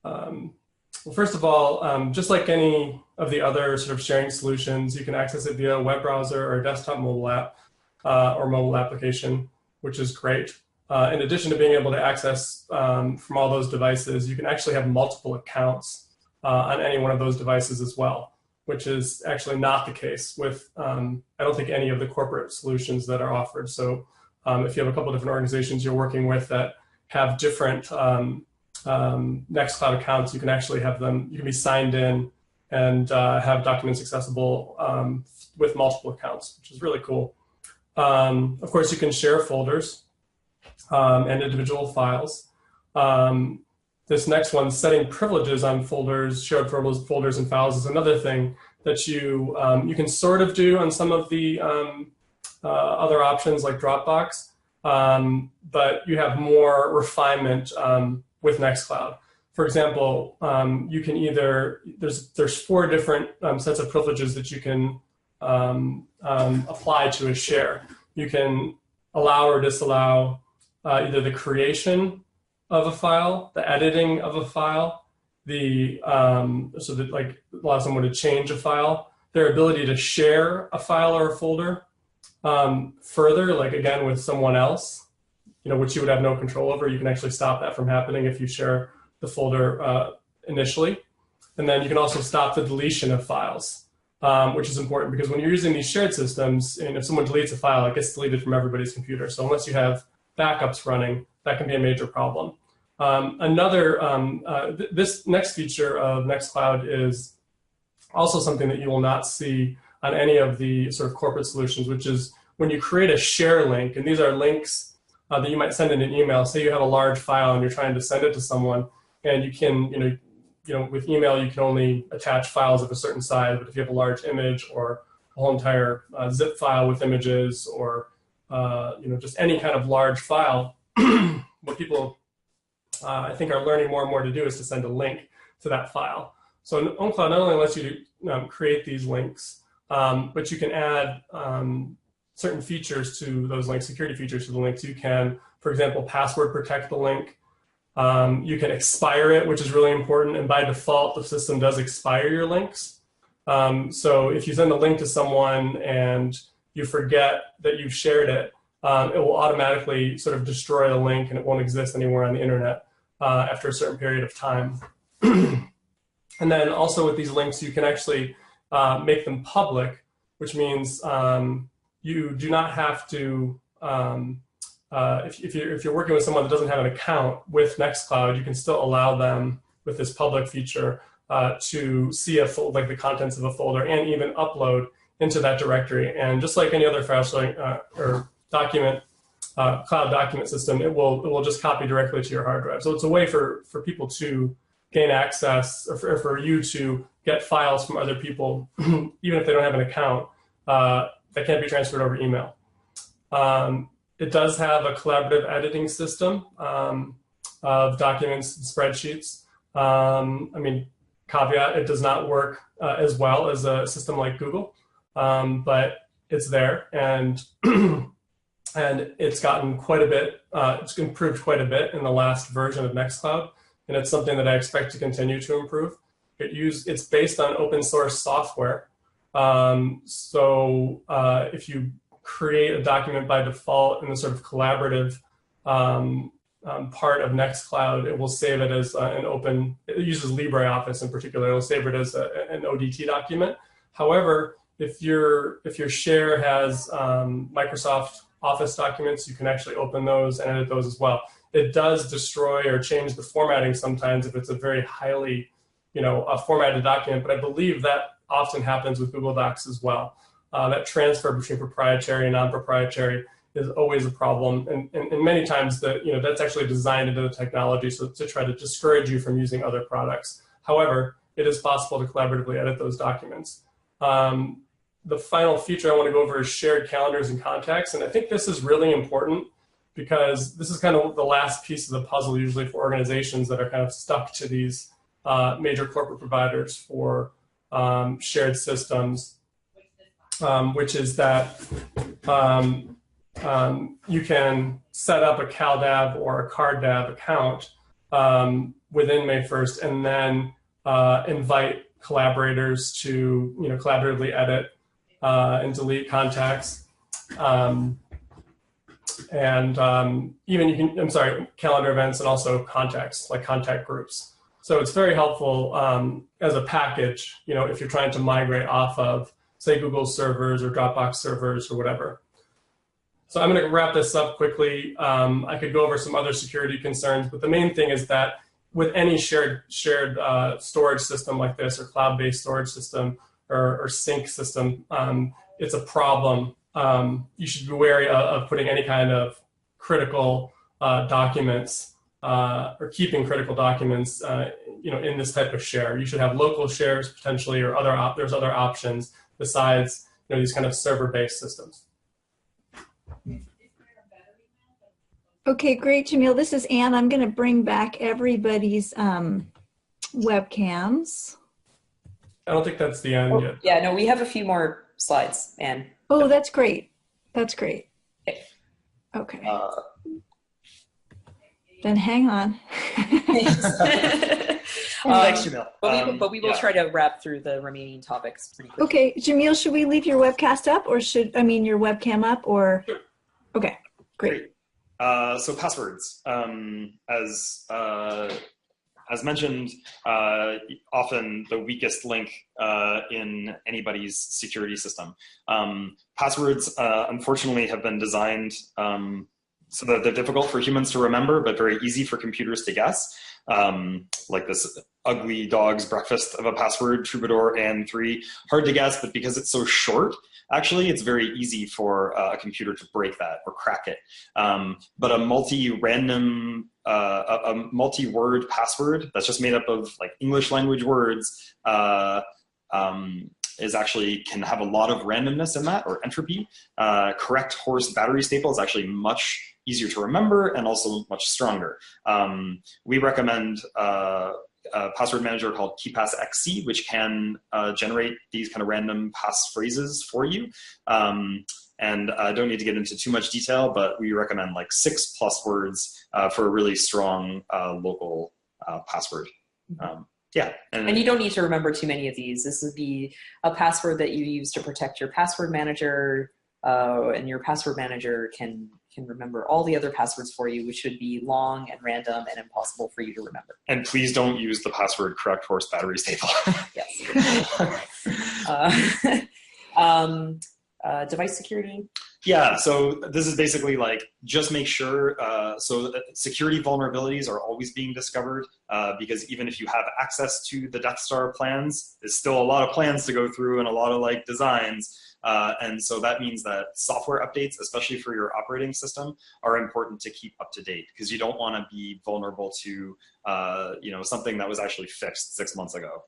Well, first of all, just like any of the other sort of sharing solutions, you can access it via a web browser or a desktop mobile app or mobile application, which is great. In addition to being able to access from all those devices, you can actually have multiple accounts on any one of those devices as well, which is actually not the case with, I don't think, any of the corporate solutions that are offered. So if you have a couple different organizations you're working with that have different Nextcloud accounts, you can actually have them, you can be signed in and have documents accessible with multiple accounts, which is really cool. Of course, you can share folders and individual files. This next one, setting privileges on folders, shared folders and files, is another thing that you can sort of do on some of the other options like Dropbox, but you have more refinement with Nextcloud. For example, you can either, there's 4 different sets of privileges that you can apply to a share. You can allow or disallow either the creation of a file, the editing of a file, so that like allow someone to change a file, their ability to share a file or a folder further, like again with someone else, which you would have no control over. You can actually stop that from happening if you share the folder initially. And then you can also stop the deletion of files, which is important because when you're using these shared systems, and if someone deletes a file, it gets deleted from everybody's computer. So unless you have backups running, that can be a major problem. This next feature of Nextcloud is also something that you will not see on any of the sort of corporate solutions, which is when you create a share link, and these are links that you might send in an email. Say you have a large file and you're trying to send it to someone, and you can, with email you can only attach files of a certain size, but if you have a large image or a whole entire zip file with images or just any kind of large file, what people I think are learning more and more to do is to send a link to that file. So OwnCloud not only lets you create these links, but you can add certain features to those links, security features to the links. You can, for example, password protect the link. You can expire it, which is really important. And by default, the system does expire your links. So if you send a link to someone and you forget that you've shared it, it will automatically sort of destroy the link and it won't exist anywhere on the internet after a certain period of time. And then also with these links, you can actually make them public, which means you do not have to, if you're working with someone that doesn't have an account with Nextcloud, you can still allow them with this public feature to see like the contents of a folder and even upload into that directory. And just like any other file sharing or cloud document system, it will just copy directly to your hard drive. So it's a way for people to gain access, or for you to get files from other people, even if they don't have an account, that can't be transferred over email. It does have a collaborative editing system of documents and spreadsheets. Caveat, it does not work as well as a system like Google, but it's there, and and it's gotten quite a bit, it's improved quite a bit in the last version of Nextcloud, and it's something that I expect to continue to improve. It's based on open source software. So if you create a document by default in the sort of collaborative part of Nextcloud, it will save it as it uses LibreOffice in particular, it will save it as an ODT document. However, if your share has Microsoft Office documents, you can actually open those and edit those as well. It does destroy or change the formatting sometimes if it's a very highly, a formatted document, but I believe that often happens with Google Docs as well. That transfer between proprietary and non-proprietary is always a problem, and many times that's actually designed into the technology to try to discourage you from using other products. However, it is possible to collaboratively edit those documents. The final feature I want to go over is shared calendars and contacts, and I think this is really important because this is kind of the last piece of the puzzle usually for organizations that are kind of stuck to these major corporate providers for shared systems, which is that you can set up a CalDAV or a CardDAV account within May 1st, and then invite collaborators to collaboratively edit and delete contacts. Even you can, calendar events and also contacts, like contact groups. So it's very helpful as a package, if you're trying to migrate off of, say, Google servers or Dropbox servers or whatever. So I'm going to wrap this up quickly. I could go over some other security concerns, but the main thing is that with any shared storage system like this, or cloud-based storage system, or sync system, it's a problem. You should be wary of putting any kind of critical documents or keeping critical documents, in this type of share. You should have local shares potentially, or there's other options besides these kind of server-based systems. Okay, great, Jamil. This is Anne. I'm going to bring back everybody's webcams. I don't think that's the end yet. Yeah, no, we have a few more slides, Anne. Oh, that's great. That's great. Okay. Then hang on. Thanks, Jamil. But we will try to wrap through the remaining topics pretty quickly. Okay, Jamil, should we leave your webcast up, or your webcam up, or? Okay, great. So passwords, as mentioned, often the weakest link in anybody's security system. Passwords, unfortunately, have been designed so that they're difficult for humans to remember, but very easy for computers to guess. Like this ugly dog's breakfast of a password, Troubadour N3, hard to guess, but because it's so short, actually, it's very easy for a computer to break that or crack it. But a multi-word password that's just made up of like English language words can have a lot of randomness in that, or entropy. Correct horse battery staple is actually much easier to remember and also much stronger. We recommend a password manager called KeePassXC, which can generate these kind of random passphrases for you. And I don't need to get into too much detail, but we recommend like 6+ words for a really strong local password. Yeah. And you don't need to remember too many of these. This would be a password that you use to protect your password manager, and your password manager can remember all the other passwords for you, which should be long and random and impossible for you to remember. And please don't use the password correct horse battery staple. Yes. Device security. Yeah, so this is basically like, just make sure, so security vulnerabilities are always being discovered, because even if you have access to the Death Star plans, there's still a lot of plans to go through and a lot of like designs. And so that means that software updates, especially for your operating system, are important to keep up to date, because you don't want to be vulnerable to something that was actually fixed 6 months ago.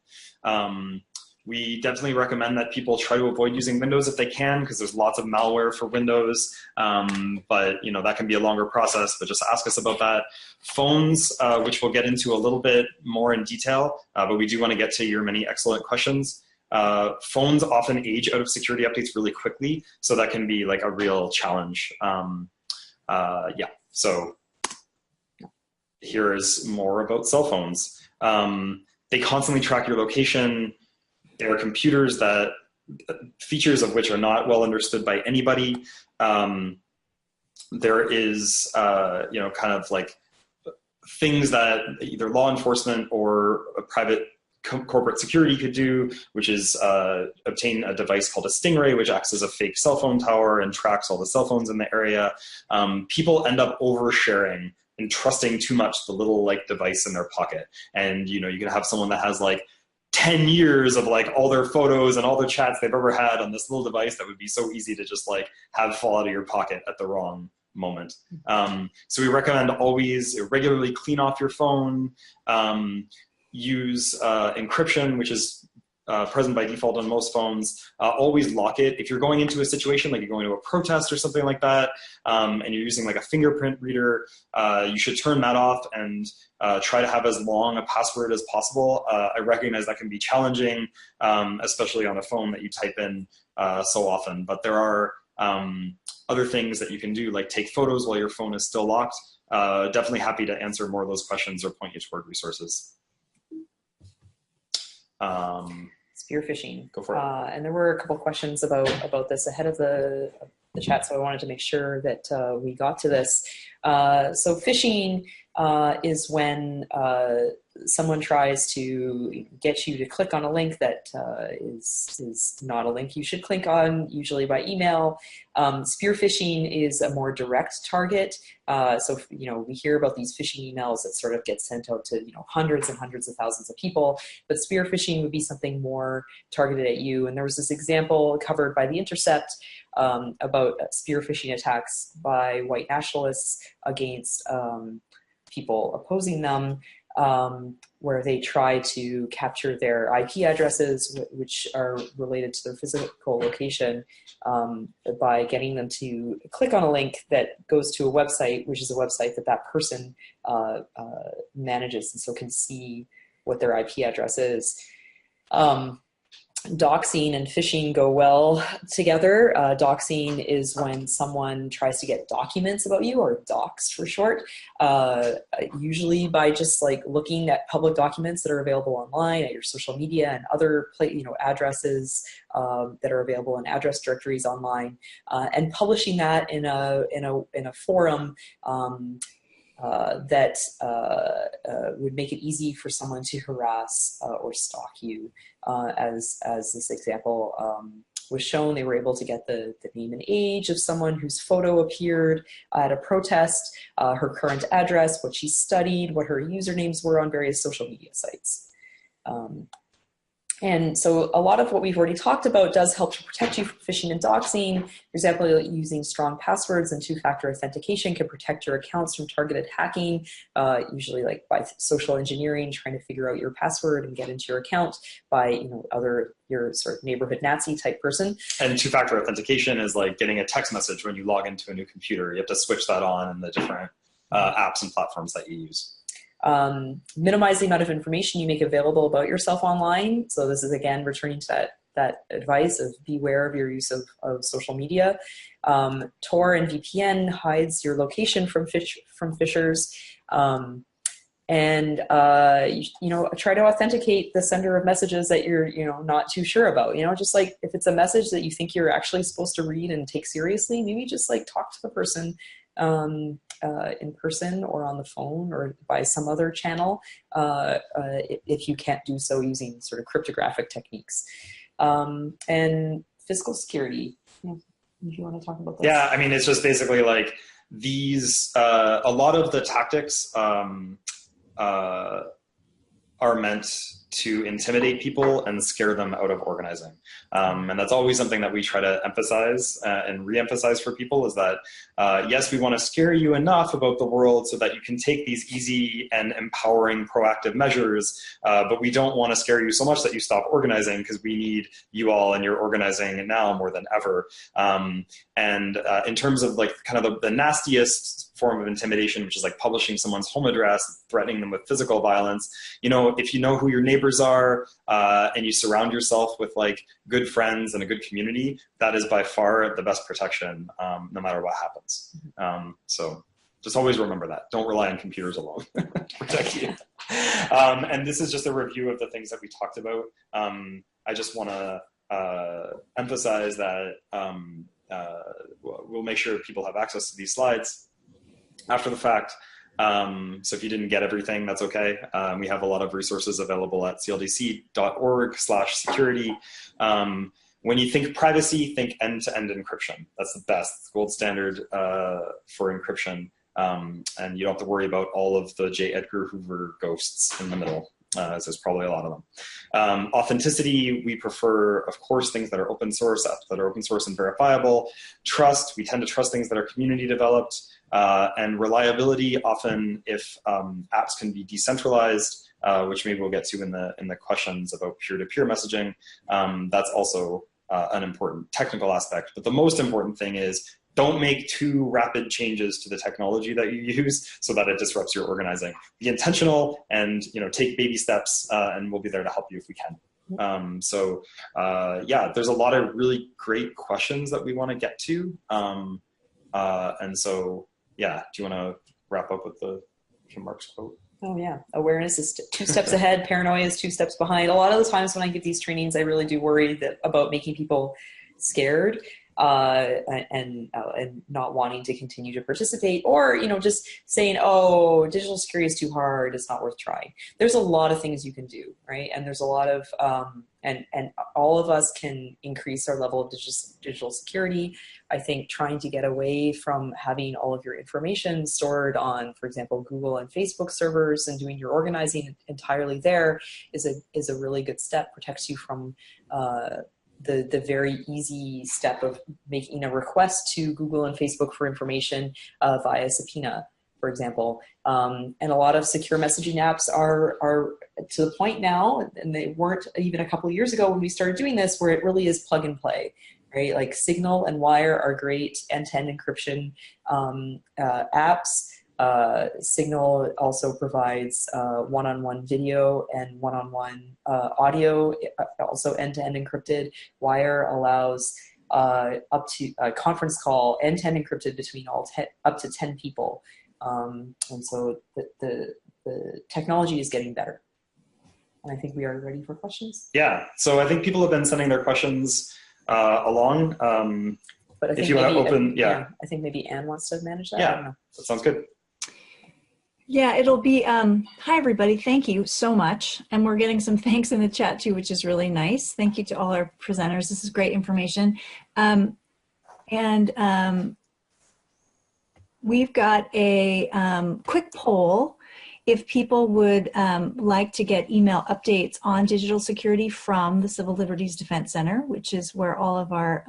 We definitely recommend that people try to avoid using Windows if they can, because there's lots of malware for Windows, but that can be a longer process, but just ask us about that. Phones, which we'll get into a little bit more in detail, but we do want to get to your many excellent questions. Phones often age out of security updates really quickly, so that can be like a real challenge. So here is more about cell phones. They constantly track your location. There are computers that features of which are not well understood by anybody. There is, kind of like things that either law enforcement or a private corporate security could do, which is obtain a device called a Stingray, which acts as a fake cell phone tower and tracks all the cell phones in the area. People end up oversharing and trusting too much the little like device in their pocket. And you can have someone that has like 10 years of like all their photos and all the chats they've ever had on this little device that would be so easy to just like have fall out of your pocket at the wrong moment. So we recommend always regularly clean off your phone, use encryption, which is present by default on most phones. Always lock it. If you're going into a situation like you're going to a protest or something like that, and you're using like a fingerprint reader, you should turn that off and try to have as long a password as possible. I recognize that can be challenging, especially on a phone that you type in so often, but there are other things that you can do, like take photos while your phone is still locked. Definitely happy to answer more of those questions or point you toward resources. Spear phishing. Go for it. And there were a couple questions about this ahead of the chat, so I wanted to make sure that we got to this. So phishing is when someone tries to get you to click on a link that is not a link you should click on, usually by email. Spear phishing is a more direct target. So, we hear about these phishing emails that sort of get sent out to, hundreds and hundreds of thousands of people, but spear phishing would be something more targeted at you. And there was this example covered by The Intercept about spear phishing attacks by white nationalists against people opposing them, where they try to capture their IP addresses, which are related to their physical location, by getting them to click on a link that goes to a website, which is a website that that person manages, and so can see what their IP address is. Doxing and phishing go well together. Doxing is when someone tries to get documents about you, or docs for short, usually by just like looking at public documents that are available online at your social media and other addresses that are available in address directories online, and publishing that in a forum that would make it easy for someone to harass or stalk you. As this example was shown, they were able to get the name and age of someone whose photo appeared at a protest, her current address, what she studied, what her usernames were on various social media sites. And so a lot of what we've already talked about does help to protect you from phishing and doxing. For example, using strong passwords and two-factor authentication can protect your accounts from targeted hacking, usually like by social engineering, trying to figure out your password and get into your account by your sort of neighborhood Nazi type person. And two-factor authentication is like getting a text message when you log into a new computer. You have to switch that on in the different apps and platforms that you use. Minimize the amount of information you make available about yourself online. So this is, again, returning to that advice of beware of your use of social media. Tor and VPN hides your location from phishers. And try to authenticate the sender of messages that you're not too sure about. Just like if it's a message that you think you're actually supposed to read and take seriously, maybe just like talk to the person in person or on the phone or by some other channel, if you can't do so using sort of cryptographic techniques. And physical security. Yeah. If you want to talk about this. Yeah, I mean, it's just basically like these, a lot of the tactics are meant to intimidate people and scare them out of organizing. And that's always something that we try to emphasize and re-emphasize for people is that, yes, we want to scare you enough about the world so that you can take these easy and empowering proactive measures, but we don't want to scare you so much that you stop organizing because we need you all and your organizing now more than ever. And in terms of like kind of the nastiest form of intimidation, which is like publishing someone's home address, threatening them with physical violence. If you know who your neighbors are and you surround yourself with like good friends and a good community, that is by far the best protection, no matter what happens. So just always remember that. Don't rely on computers alone to protect you. And this is just a review of the things that we talked about. I just want to emphasize that we'll make sure people have access to these slides after the fact. So if you didn't get everything, that's okay. We have a lot of resources available at cldc.org/security. When you think privacy, think end-to-end encryption. That's the best. It's gold standard for encryption. And you don't have to worry about all of the J. Edgar Hoover ghosts in the middle. So there's probably a lot of them. Authenticity, we prefer, of course, things that are open source, apps that are open source and verifiable. Trust, we tend to trust things that are community developed. And reliability, often if apps can be decentralized, which maybe we'll get to in the questions about peer-to-peer messaging. That's also an important technical aspect. But the most important thing is don't make too rapid changes to the technology that you use so that it disrupts your organizing. Be intentional and take baby steps, and we'll be there to help you if we can. Yeah, there's a lot of really great questions that we want to get to. And so, yeah, do you want to wrap up with the Mark's quote? Oh yeah, awareness is 2 steps ahead, paranoia is 2 steps behind. A lot of the times when I give these trainings, I really do worry about making people scared and not wanting to continue to participate, or just saying, oh, digital security is too hard, it's not worth trying. There's a lot of things you can do, right? And there's a lot of and all of us can increase our level of digital security. I think trying to get away from having all of your information stored on, for example, Google and Facebook servers and doing your organizing entirely there is a really good step. Protects you from the very easy step of making a request to Google and Facebook for information via subpoena, for example. And a lot of secure messaging apps are to the point now, and they weren't even a couple of years ago when we started doing this, where it really is plug and play, right? Like Signal and Wire are great end-to-end encryption apps. Signal also provides one-on-one video and one-on-one audio, also end-to-end encrypted. Wire allows up to a conference call end-to-end encrypted between up to 10 people. And so the technology is getting better. And I think we are ready for questions. Yeah, so I think people have been sending their questions along. But I think if you want to open, I think maybe Anne wants to manage that. Yeah, I don't know. That sounds good. Yeah, it'll be, hi everybody, thank you so much. And we're getting some thanks in the chat too, which is really nice. Thank you to all our presenters. This is great information. We've got a quick poll. If people would like to get email updates on digital security from the Civil Liberties Defense Center, which is where all of our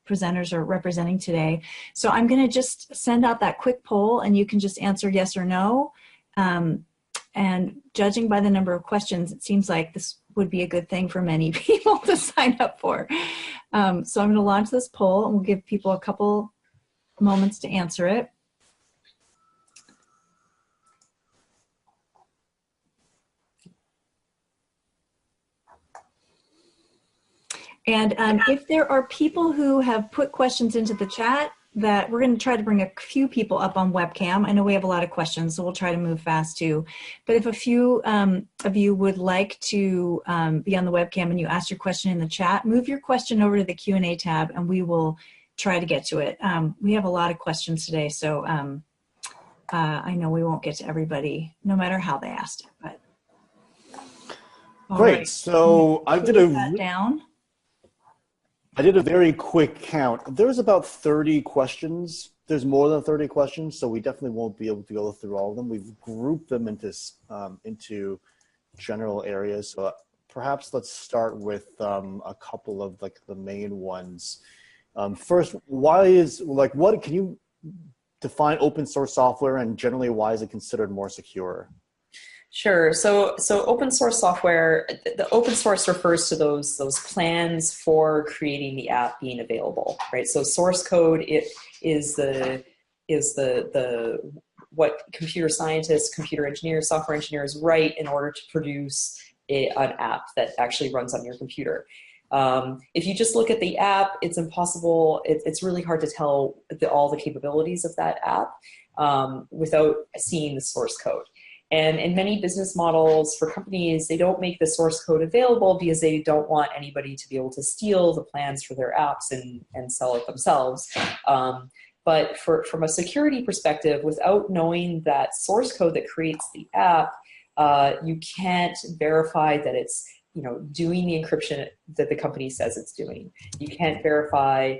presenters are representing today. So I'm going to just send out that quick poll and you can just answer yes or no. And judging by the number of questions, it seems like this would be a good thing for many people to sign up for. So I'm going to launch this poll and we'll give people a couple moments to answer it. And if there are people who have put questions into the chat, that we're going to try to bring a few people up on webcam. I know we have a lot of questions, so we'll try to move fast too. But if a few of you would like to be on the webcam and you ask your question in the chat, move your question over to the Q&A tab and we will try to get to it. We have a lot of questions today, so I know we won't get to everybody, no matter how they asked it. But great. Right. So I did a very quick count. There's about 30 questions. There's more than 30 questions, so we definitely won't be able to go through all of them. We've grouped them into general areas. So perhaps let's start with a couple of the main ones. First, what can you define open source software, and generally why is it considered more secure? Sure. So open source software, the open source refers to those plans for creating the app being available, right? So source code is what computer scientists, computer engineers, software engineers write in order to produce an app that actually runs on your computer. If you just look at the app, it's impossible. It's really hard to tell all the capabilities of that app without seeing the source code. And in many business models for companies, they don't make the source code available because they don't want anybody to be able to steal the plans for their apps and sell it themselves. But from a security perspective, without knowing that source code that creates the app, you can't verify that it's doing the encryption that the company says it's doing. You can't verify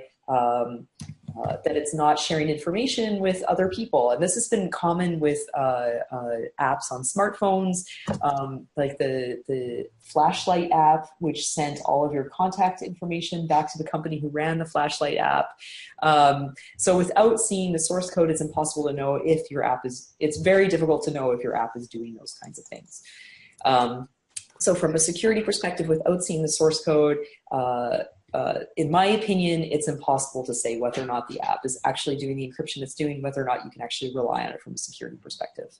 that it's not sharing information with other people. And this has been common with apps on smartphones, like the flashlight app, which sent all of your contact information back to the company who ran the flashlight app. So without seeing the source code, it's impossible to know if your app it's very difficult to know if your app is doing those kinds of things. So from a security perspective, without seeing the source code, in my opinion, it's impossible to say whether or not the app is actually doing the encryption it's doing, whether or not you can actually rely on it from a security perspective.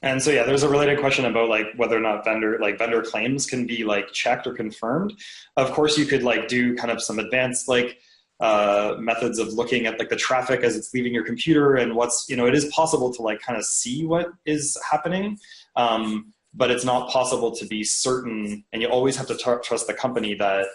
And so, yeah, there's a related question about like whether or not vendor claims can be like checked or confirmed. Of course, you could like do kind of some advanced like methods of looking at like the traffic as it's leaving your computer and what's, you know, it is possible to like kind of see what is happening. But it's not possible to be certain, and you always have to trust the company that,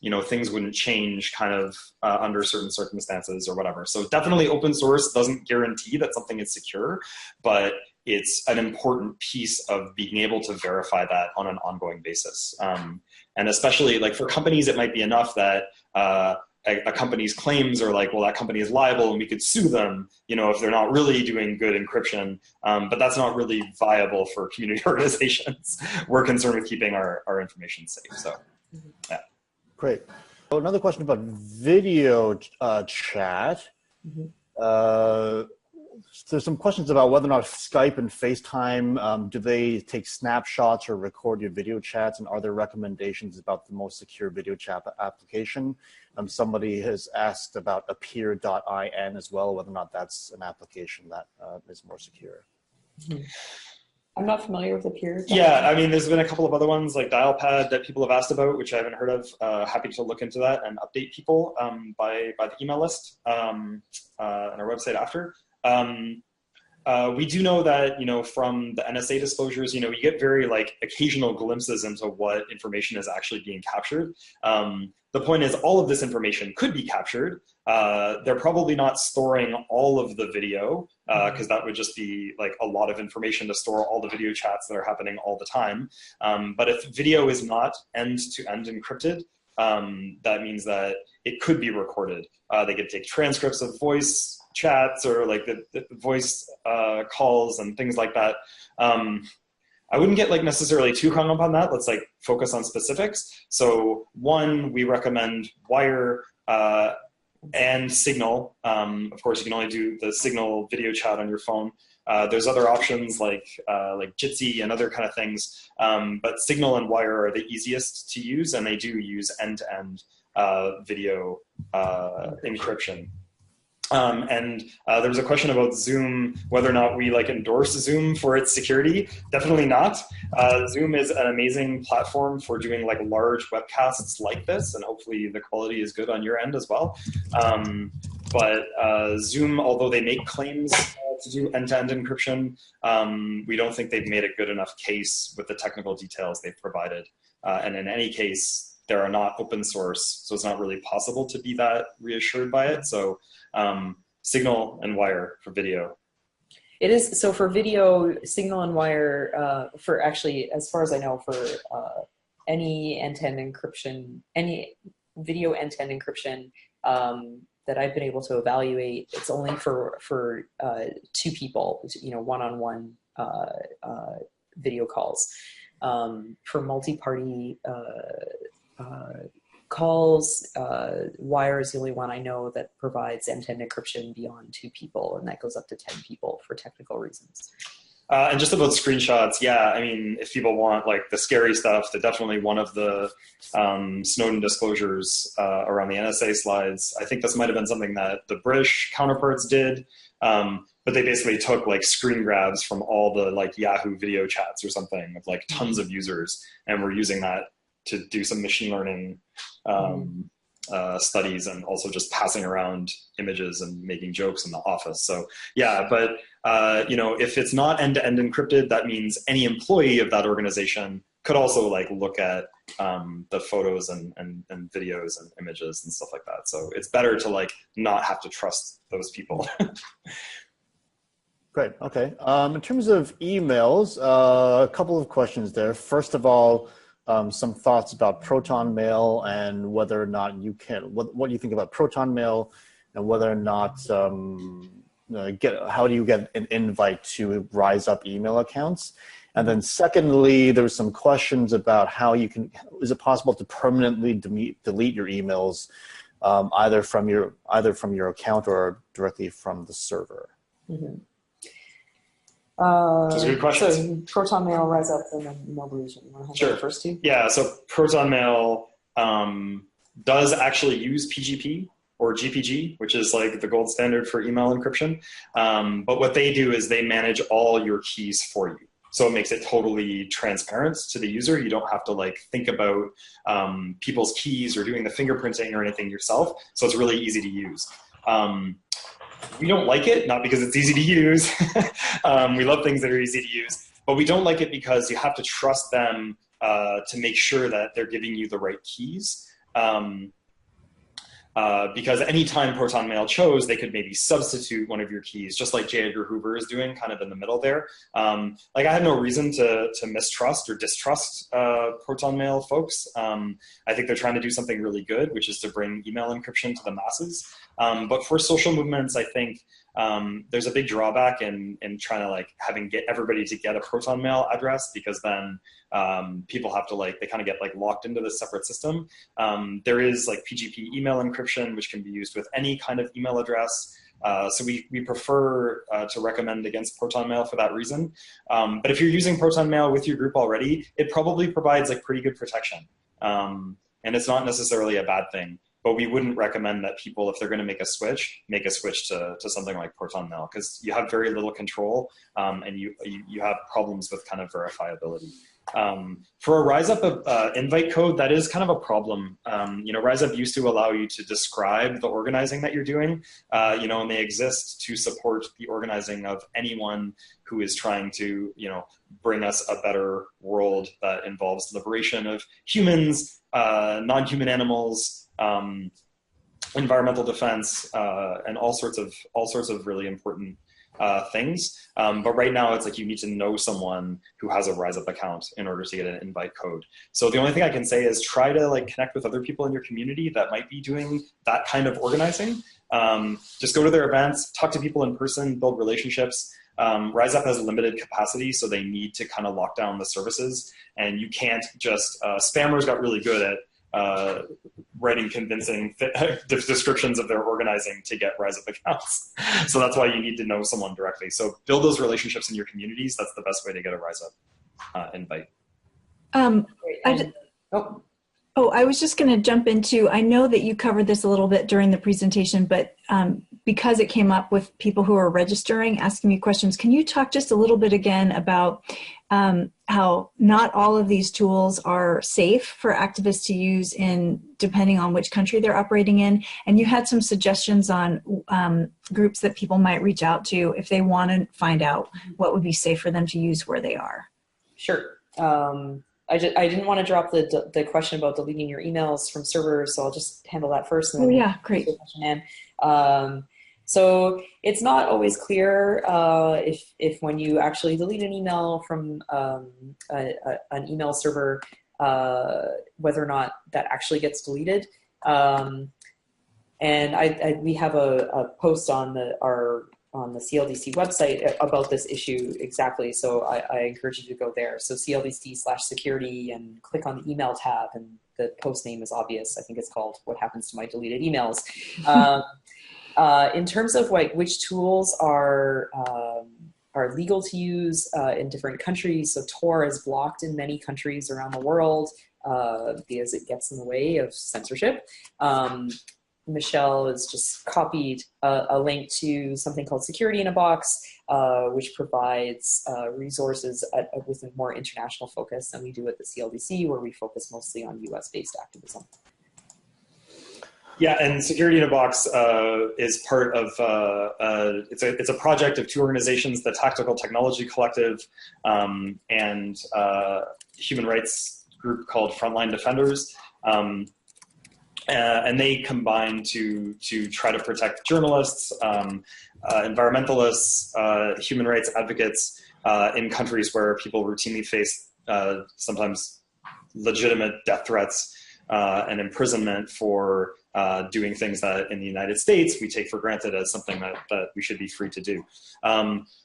you know, things wouldn't change kind of under certain circumstances or whatever. So definitely open source doesn't guarantee that something is secure, but it's an important piece of being able to verify that on an ongoing basis. And especially like for companies, it might be enough that a company's claims are like, well, that company is liable and we could sue them, you know, if they're not really doing good encryption. But that's not really viable for community organizations. We're concerned with keeping our information safe. So, yeah. Great. So another question about video chat. There's some questions about whether or not Skype and FaceTime, do they take snapshots or record your video chats, and are there recommendations about the most secure video chat application? Somebody has asked about appear.in as well, whether or not that's an application that is more secure. I'm not familiar with Appear. Yeah, I mean, there's been a couple of other ones like Dialpad that people have asked about, which I haven't heard of. Happy to look into that and update people by the email list on our website after. We do know that, you know, from the NSA disclosures, you know, you get very like occasional glimpses into what information is actually being captured. The point is all of this information could be captured. They're probably not storing all of the video because that would just be like a lot of information to store all the video chats that are happening all the time. But if video is not end-to-end encrypted, that means that it could be recorded. They could take transcripts of voice chats or like the voice calls and things like that. I wouldn't get like necessarily too hung up on that. Let's like focus on specifics. So one, we recommend Wire and Signal. Of course, you can only do the Signal video chat on your phone. There's other options like Jitsi and other kind of things. But Signal and Wire are the easiest to use, and they do use end-to-end video encryption. And there was a question about Zoom, whether or not we like endorse Zoom for its security. Definitely not. Zoom is an amazing platform for doing like large webcasts like this, and hopefully the quality is good on your end as well. But Zoom, although they make claims to do end-to-end encryption, we don't think they've made a good enough case with the technical details they've provided. And in any case, they are not open source, so it's not really possible to be that reassured by it. So Signal and Wire for video. It is, so for video, Signal and Wire, for actually, as far as I know, for any end-to-end encryption, any video end-to-end encryption that I've been able to evaluate, it's only for two people, you know, one-on-one video calls. For multi-party calls, Wire is the only one I know that provides end-to-end encryption beyond 2 people, and that goes up to 10 people for technical reasons. And just about screenshots, yeah, I mean, if people want like the scary stuff, they're definitely one of the Snowden disclosures around the NSA slides. I think this might have been something that the British counterparts did, but they basically took like screen grabs from all the like Yahoo video chats or something of like tons of users, and we're using that to do some machine learning studies, and also just passing around images and making jokes in the office. So yeah, but you know, if it's not end-to-end encrypted, that means any employee of that organization could also like look at the photos and videos and images and stuff like that. So it's better to like not have to trust those people. Great. Okay. In terms of emails, a couple of questions there. First of all, some thoughts about Proton Mail and whether or not you can, what do you think about Proton Mail, and whether or not how do you get an invite to Rise Up email accounts? And then secondly, there were some questions about how you can, is it possible to permanently delete your emails either from your account or directly from the server? Mm-hmm. Those are good questions. So Proton Mail, Rise Up, and then email deletion. You want to handle Sure. the first two? Yeah, so Proton Mail does actually use PGP or GPG, which is like the gold standard for email encryption. But what they do is they manage all your keys for you. So it makes it totally transparent to the user. You don't have to like think about people's keys or doing the fingerprinting or anything yourself. So it's really easy to use. We don't like it, not because it's easy to use. We love things that are easy to use, but we don't like it because you have to trust them to make sure that they're giving you the right keys. Because anytime Proton Mail chose, they could maybe substitute one of your keys, just like J. Edgar Hoover is doing kind of in the middle there. Like I had no reason to mistrust or distrust Proton Mail folks. I think they're trying to do something really good, which is to bring email encryption to the masses. But for social movements, I think there's a big drawback in trying to like get everybody to get a Proton Mail address, because then people have to they kind of get locked into this separate system. There is PGP email encryption, which can be used with any kind of email address. So we prefer to recommend against Proton Mail for that reason. But if you're using Proton Mail with your group already, it probably provides pretty good protection. And it's not necessarily a bad thing. But we wouldn't recommend that people, if they're going to make a switch to something like Proton Mail, because you have very little control and you have problems with kind of verifiability. For a RiseUp invite code, that is kind of a problem. RiseUp used to allow you to describe the organizing that you're doing, and they exist to support the organizing of anyone who is trying to, bring us a better world that involves liberation of humans, non-human animals, environmental defense, and all sorts of really important things. But right now it's you need to know someone who has a RiseUp account in order to get an invite code. So the only thing I can say is try to connect with other people in your community that might be doing that kind of organizing. Just go to their events, talk to people in person, build relationships. RiseUp has limited capacity, so they need to kind of lock down the services, and you can't just, spammers got really good at writing convincing descriptions of their organizing to get RiseUp accounts. So that's why you need to know someone directly. So build those relationships in your communities. That's the best way to get a RiseUp invite. I was just going to jump into, I know that you covered this a little bit during the presentation, but because it came up with people who are registering, asking me questions, can you talk just a little bit again about how not all of these tools are safe for activists to use depending on which country they're operating in? And you had some suggestions on groups that people might reach out to if they want to find out what would be safe for them to use where they are. Sure. I didn't want to drop the question about deleting your emails from servers, so I'll just handle that first. And then great. So it's not always clear if when you actually delete an email from an email server, whether or not that actually gets deleted. And we have a post on the CLDC website about this issue exactly. So I encourage you to go there. So CLDC/security and click on the email tab, and the post name is obvious. I think it's called "What Happens to My Deleted Emails." In terms of which tools are legal to use in different countries, so Tor is blocked in many countries around the world because it gets in the way of censorship. Michelle has just copied a link to something called Security in a Box, which provides resources with a more international focus than we do at the CLDC, where we focus mostly on US-based activism. Yeah, and Security in a Box is part of, it's a project of two organizations, the Tactical Technology Collective and human rights group called Frontline Defenders. And they combine to try to protect journalists, environmentalists, human rights advocates in countries where people routinely face sometimes legitimate death threats and imprisonment for doing things that in the United States we take for granted as something that we should be free to do.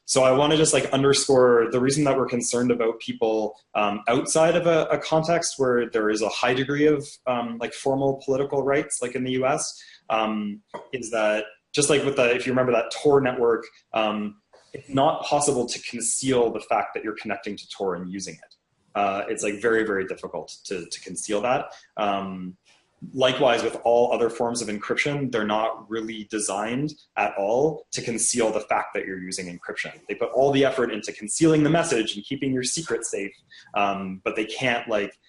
So I want to just underscore the reason that we're concerned about people outside of a context where there is a high degree of formal political rights, like in the US, is that just with if you remember that Tor network, it's not possible to conceal the fact that you're connecting to Tor and using it. It's like very, very difficult to conceal that. Likewise, with all other forms of encryption, they're not really designed at all to conceal the fact that you're using encryption. They put all the effort into concealing the message and keeping your secret safe, but they can't like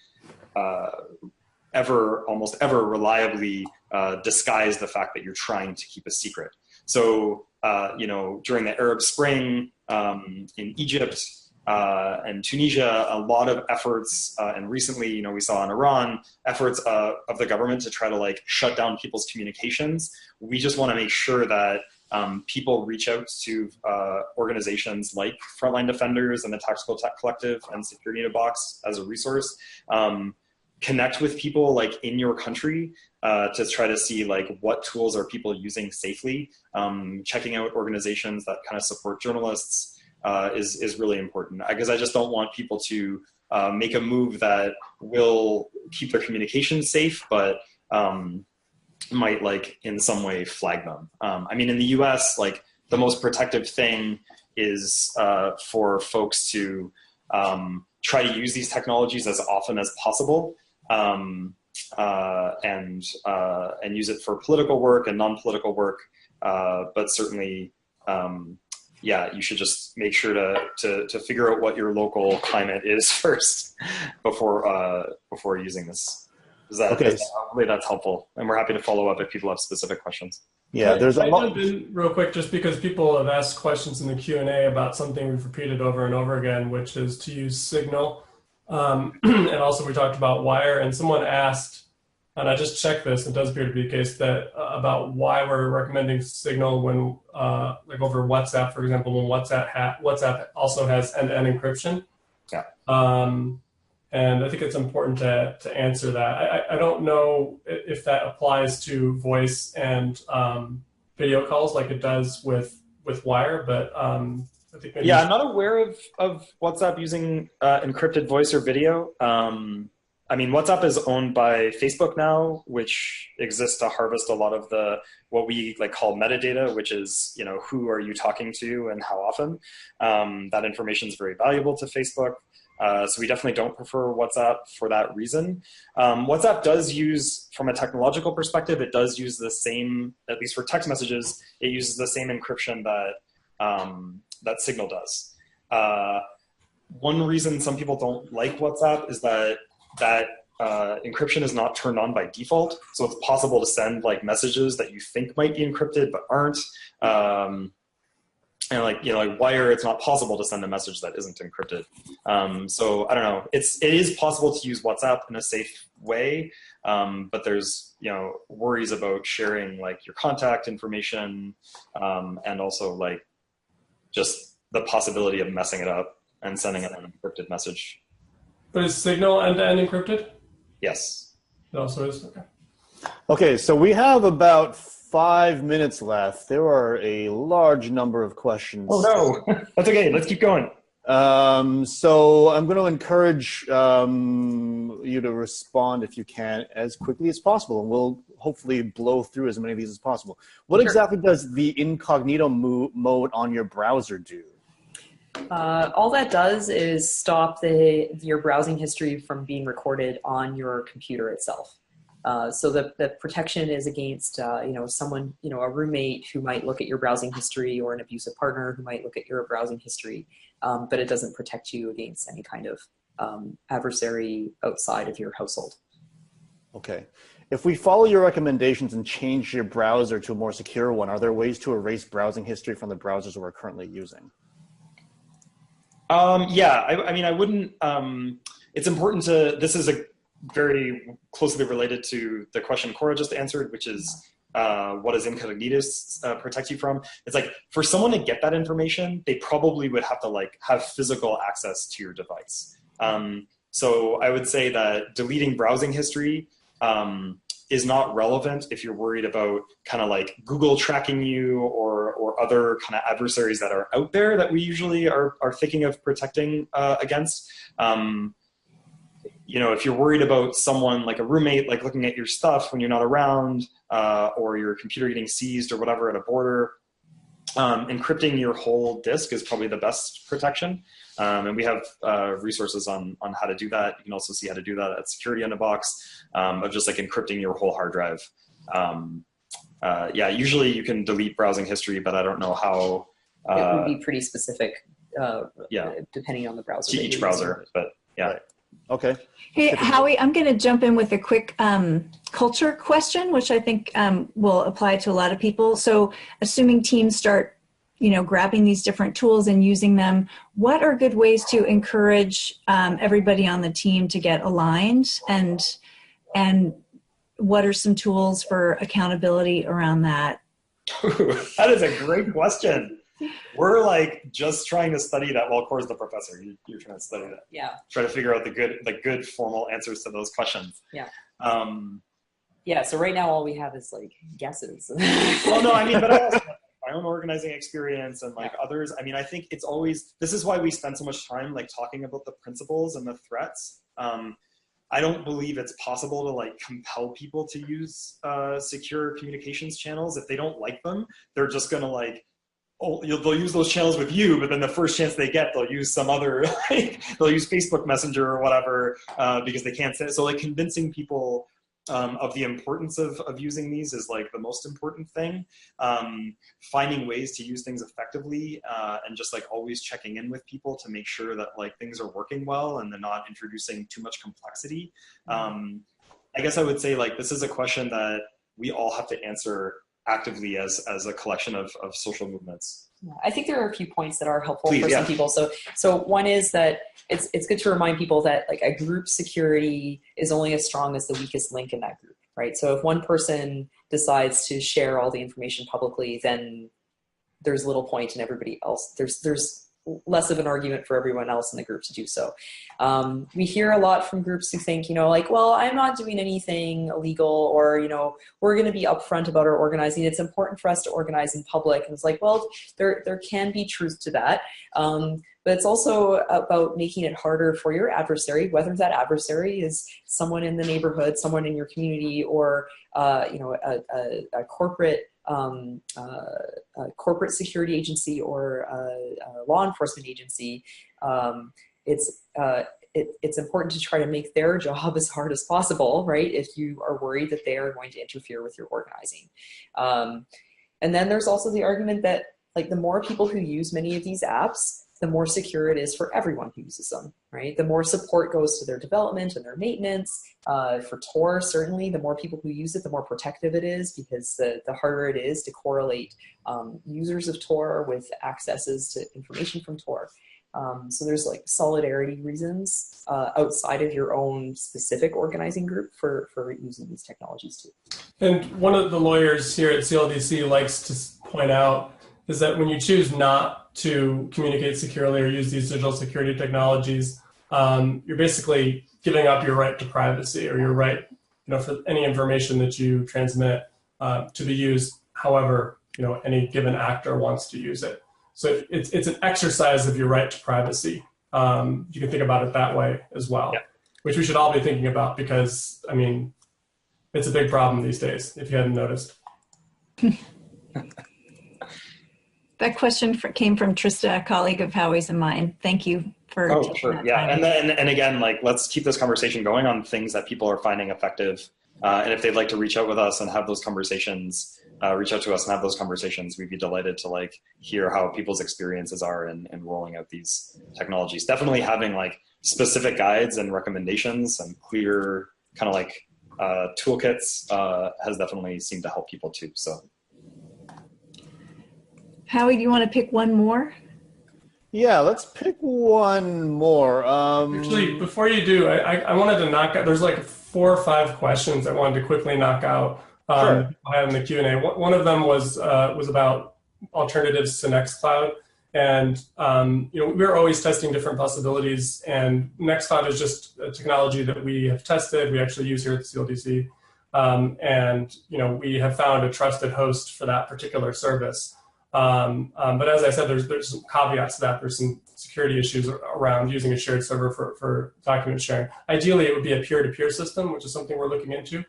almost ever reliably disguise the fact that you're trying to keep a secret. So, you know, during the Arab Spring in Egypt, and Tunisia, a lot of efforts, and recently, you know, we saw in Iran, efforts of the government to try to like shut down people's communications. We just want to make sure that people reach out to organizations like Frontline Defenders and the Tactical Tech Collective and Security in a Box as a resource. Connect with people like in your country to try to see like what tools are people using safely. Checking out organizations that kind of support journalists is really important, because I just don't want people to make a move that will keep their communication safe, but might like in some way flag them. I mean, in the US, like the most protective thing is for folks to try to use these technologies as often as possible, and use it for political work and non-political work, but certainly yeah, you should just make sure to figure out what your local climate is first before using this. Hopefully that's helpful, and we're happy to follow up if people have specific questions. Yeah, there's a lot. Jump in real quick, just because people have asked questions in the Q&A about something we've repeated over and over again, which is to use Signal. And also we talked about Wire, and someone asked, and I just checked this, it does appear to be the case, that about why we're recommending Signal when, like over WhatsApp, for example, when WhatsApp also has end-to-end encryption. Yeah. And I think it's important to answer that. I don't know if that applies to voice and video calls like it does with Wire, but I think maybe. Yeah, I'm not aware of WhatsApp using encrypted voice or video. I mean, WhatsApp is owned by Facebook now, which exists to harvest a lot of what we like call metadata, which is, you know, who are you talking to and how often. That information is very valuable to Facebook. So we definitely don't prefer WhatsApp for that reason. WhatsApp does use, from a technological perspective, it does use the same, at least for text messages, it uses the same encryption that Signal does. One reason some people don't like WhatsApp is that encryption is not turned on by default. So it's possible to send like messages that you think might be encrypted but aren't. And like, you know, like Wire, it's not possible to send a message that isn't encrypted. So I don't know. It is possible to use WhatsApp in a safe way, but there's, you know, worries about sharing like your contact information, and also like just the possibility of messing it up and sending an unencrypted message. But is Signal end-to-end encrypted? Yes. It also is? Okay. Okay, so we have about 5 minutes left. There are a large number of questions. Oh no, that's okay. Let's keep going. So I'm going to encourage you to respond, if you can, as quickly as possible, and we'll hopefully blow through as many of these as possible. What exactly does the incognito mode on your browser do? All that does is stop your browsing history from being recorded on your computer itself. So the protection is against, you know, someone, you know, a roommate who might look at your browsing history, or an abusive partner who might look at your browsing history, but it doesn't protect you against any kind of adversary outside of your household. Okay. If we follow your recommendations and change your browser to a more secure one, are there ways to erase browsing history from the browsers we're currently using? Yeah, I mean, I wouldn't, it's important this is very closely related to the question Cora just answered, which is, what does incognitus protect you from? It's like, for someone to get that information, they probably would have to like have physical access to your device. So I would say that deleting browsing history, is not relevant if you're worried about kind of like Google tracking you or other kind of adversaries that are out there that we usually are thinking of protecting against. You know, if you're worried about someone like a roommate, like looking at your stuff when you're not around, or your computer getting seized or whatever at a border, encrypting your whole disk is probably the best protection. And we have resources on how to do that. You can also see how to do that at Security in a Box, of just like encrypting your whole hard drive. Yeah, usually you can delete browsing history, but I don't know how. It would be pretty specific, yeah, depending on the browser. to each browser, but yeah. Right. Okay. Hey, Howie, I'm going to jump in with a quick culture question, which I think will apply to a lot of people. So assuming teams start, grabbing these different tools and using them, what are good ways to encourage everybody on the team to get aligned? And what are some tools for accountability around that? That is a great question. We're like just trying to study that. Well, Cora's the professor. You're trying to study that. Yeah. Try to figure out the good formal answers to those questions. Yeah. Yeah. So right now, all we have is like guesses. Well, no, I mean, but I also have my own organizing experience and like others. I mean, I think it's always, this is why we spend so much time like talking about the principles and the threats. I don't believe it's possible to like compel people to use secure communications channels. If they don't like them, they're just gonna like, they'll use those channels with you, but then the first chance they get, they'll use some other, like, they'll use Facebook Messenger or whatever because they can't say. So like convincing people of the importance of using these is like the most important thing. Finding ways to use things effectively and just like always checking in with people to make sure that like things are working well and they're not introducing too much complexity. I guess I would say like this is a question that we all have to answer actively as a collection of social movements. Yeah, I think there are a few points that are helpful Please, for yeah. some people. So one is that it's good to remind people that like a group security is only as strong as the weakest link in that group, right? So if one person decides to share all the information publicly, then there's little point in everybody else. There's less of an argument for everyone else in the group to do so. We hear a lot from groups who think, like, well, I'm not doing anything illegal, or, we're going to be upfront about our organizing. It's important for us to organize in public. And it's like, well, there can be truth to that. But it's also about making it harder for your adversary, whether that adversary is someone in the neighborhood, someone in your community, or, a corporate a corporate security agency or a law enforcement agency. It's important to try to make their job as hard as possible, right? If you are worried that they are going to interfere with your organizing. And then there's also the argument that like the more people who use many of these apps, the more secure it is for everyone who uses them, right? The more support goes to their development and their maintenance. For Tor, certainly, the more people who use it, the more protective it is, because the harder it is to correlate users of Tor with accesses to information from Tor. So there's like solidarity reasons outside of your own specific organizing group for using these technologies too. And one of the lawyers here at CLDC likes to point out is that when you choose not to communicate securely or use these digital security technologies, you're basically giving up your right to privacy, or your right, for any information that you transmit to be used however, any given actor wants to use it. So it's an exercise of your right to privacy. You can think about it that way as well, yeah. Which we should all be thinking about, because, it's a big problem these days, if you hadn't noticed. That question came from Trista, a colleague of Howie's and mine. Thank you for taking that yeah, time. and again, like, let's keep this conversation going on things that people are finding effective. And if they'd like to reach out with us and have those conversations, reach out to us and have those conversations, we'd be delighted to like hear how people's experiences are in rolling out these technologies. Definitely having like specific guides and recommendations and clear kind of like toolkits has definitely seemed to help people too. So. Howie, do you want to pick one more? Yeah, let's pick one more. Actually, before you do, I wanted to knock out, there's like 4 or 5 questions I wanted to quickly knock out. Sure. I had in the Q&A. One of them was about alternatives to Nextcloud. And, we're always testing different possibilities. And Nextcloud is just a technology that we have tested. We actually use here at the CLDC. And, we have found a trusted host for that particular service. But as I said, there's some caveats to that. There's some security issues around using a shared server for document sharing. Ideally, it would be a peer-to-peer system, which is something we're looking into.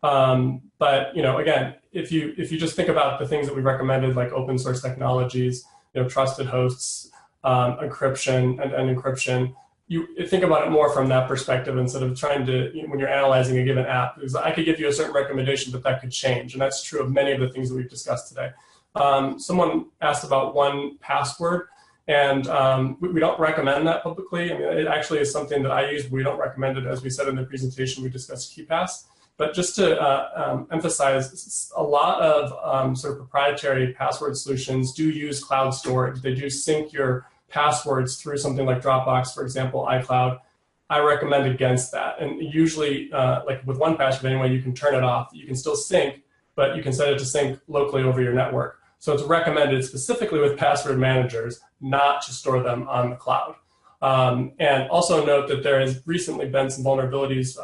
But again, if you just think about the things that we recommended, like open source technologies, trusted hosts, encryption and encryption, you think about it more from that perspective instead of trying to, when you're analyzing a given app, because I could give you a certain recommendation, but that could change. And that's true of many of the things that we've discussed today. Someone asked about 1Password, and we don't recommend that publicly. I mean, it actually is something that I use, but we don't recommend it. As we said in the presentation, we discussed KeePass. But just to emphasize, a lot of sort of proprietary password solutions do use cloud storage. They do sync your passwords through something like Dropbox, for example, iCloud. I recommend against that. And usually, like with 1Password anyway, you can turn it off. You can still sync, but you can set it to sync locally over your network. So it's recommended specifically with password managers not to store them on the cloud. And also note that there has recently been some vulnerabilities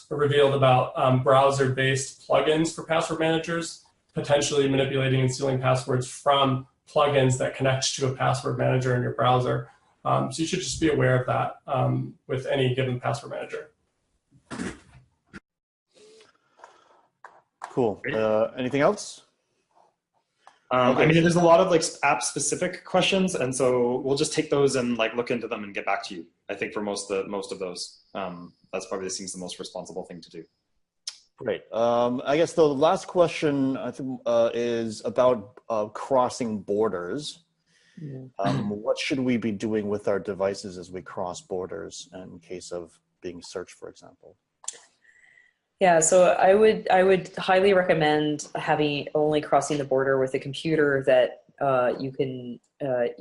revealed about browser-based plugins for password managers, potentially manipulating and stealing passwords from plugins that connect to a password manager in your browser. So you should just be aware of that with any given password manager. Cool. Anything else? I mean, there's a lot of like app-specific questions, and so we'll just take those and like look into them and get back to you. I think for most of those, that's probably seems the most responsible thing to do. Great. I guess the last question I think is about crossing borders. What should we be doing with our devices as we cross borders in case of being searched, for example? Yeah, so I would highly recommend having only crossing the border with a computer that you can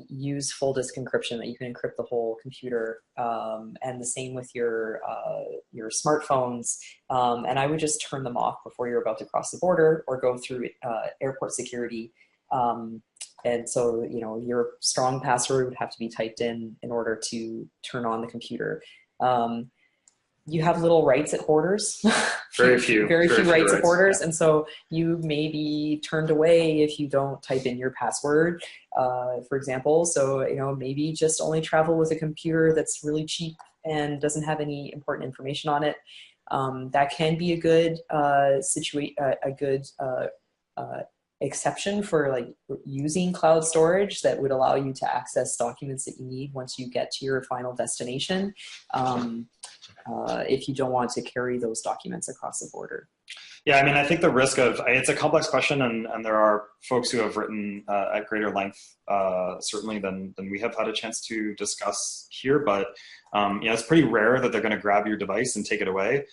use full disk encryption, that you can encrypt the whole computer, and the same with your smartphones. And I would just turn them off before you're about to cross the border or go through airport security. And so, your strong password would have to be typed in order to turn on the computer. You have little rights at borders. Very few rights at borders. Yeah. And so you may be turned away if you don't type in your password, for example. So, maybe just only travel with a computer that's really cheap and doesn't have any important information on it. That can be a good exception for like using cloud storage that would allow you to access documents that you need once you get to your final destination. If you don't want to carry those documents across the border. Yeah, I mean, I think the risk of, it's a complex question, and there are folks who have written at greater length, certainly than we have had a chance to discuss here, but it's pretty rare that they're gonna grab your device and take it away.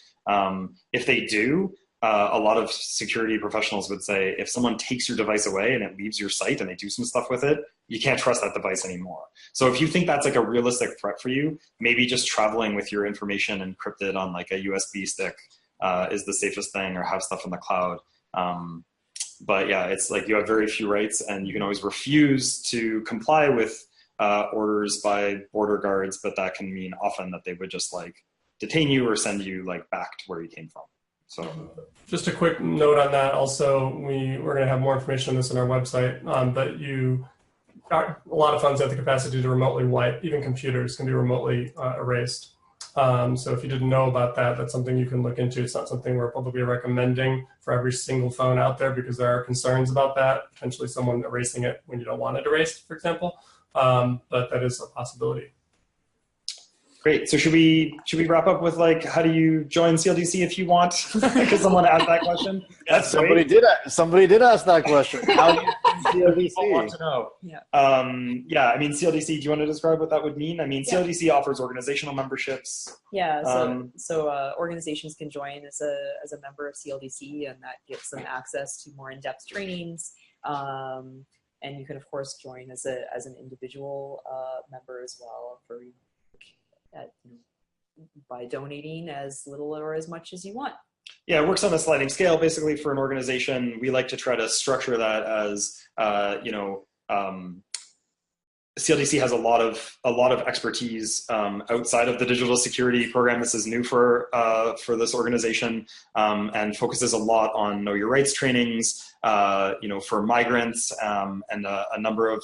If they do, a lot of security professionals would say, if someone takes your device away and it leaves your site and they do some stuff with it, you can't trust that device anymore. So if you think that's like a realistic threat for you, maybe just traveling with your information encrypted on like a USB stick is the safest thing, or have stuff in the cloud. But yeah, it's like you have very few rights, and you can always refuse to comply with orders by border guards, but that can mean often that they would just like detain you or send you like back to where you came from. So just a quick note on that. Also, we're going to have more information on this on our website, but a lot of funds have the capacity to remotely wipe. Even computers can be remotely erased. So if you didn't know about that, that's something you can look into. It's not something we're publicly recommending for every single phone out there, because there are concerns about that, potentially someone erasing it when you don't want it erased, for example. But that is a possibility. Great. So should we wrap up with like, how do you join CLDC if you want? Because someone asked that question. That's somebody did ask that question. How do you join CLDC? People want to know. Yeah. Yeah. I mean, CLDC. Do you want to describe what that would mean? I mean, CLDC offers organizational memberships. Yeah. So organizations can join as a member of CLDC, and that gives them access to more in-depth trainings. And you can of course join as an individual member as well by donating as little or as much as you want. Yeah, it works on a sliding scale. Basically, for an organization, we like to try to structure that as CLDC has a lot of expertise outside of the digital security program. This is new for this organization, and focuses a lot on know your rights trainings, for migrants, and a number of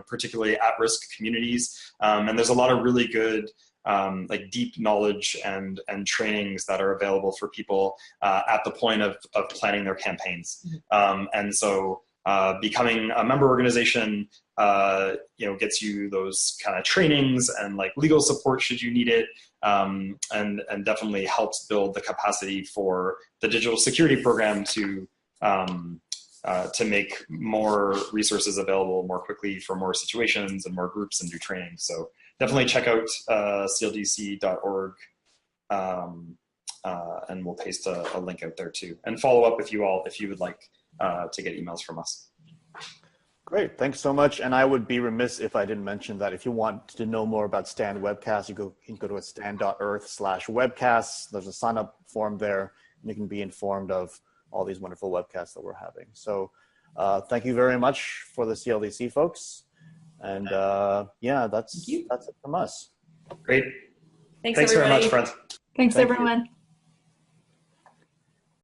particularly at-risk communities. And there's a lot of really good like deep knowledge and trainings that are available for people at the point of planning their campaigns. And so becoming a member organization, gets you those kind of trainings and like legal support should you need it, and definitely helps build the capacity for the digital security program to make more resources available more quickly for more situations and more groups and do training. So definitely check out cldc.org, and we'll paste a link out there too. And follow up with you all if you would like to get emails from us. Great, thanks so much. And I would be remiss if I didn't mention that if you want to know more about Stand Webcasts, you can go to stand.earth/webcasts. There's a sign up form there, and you can be informed of all these wonderful webcasts that we're having. So thank you very much for the CLDC folks. And yeah, that's it from us. Great. Thanks very everybody. much, friends. Thanks, Thank you. everyone.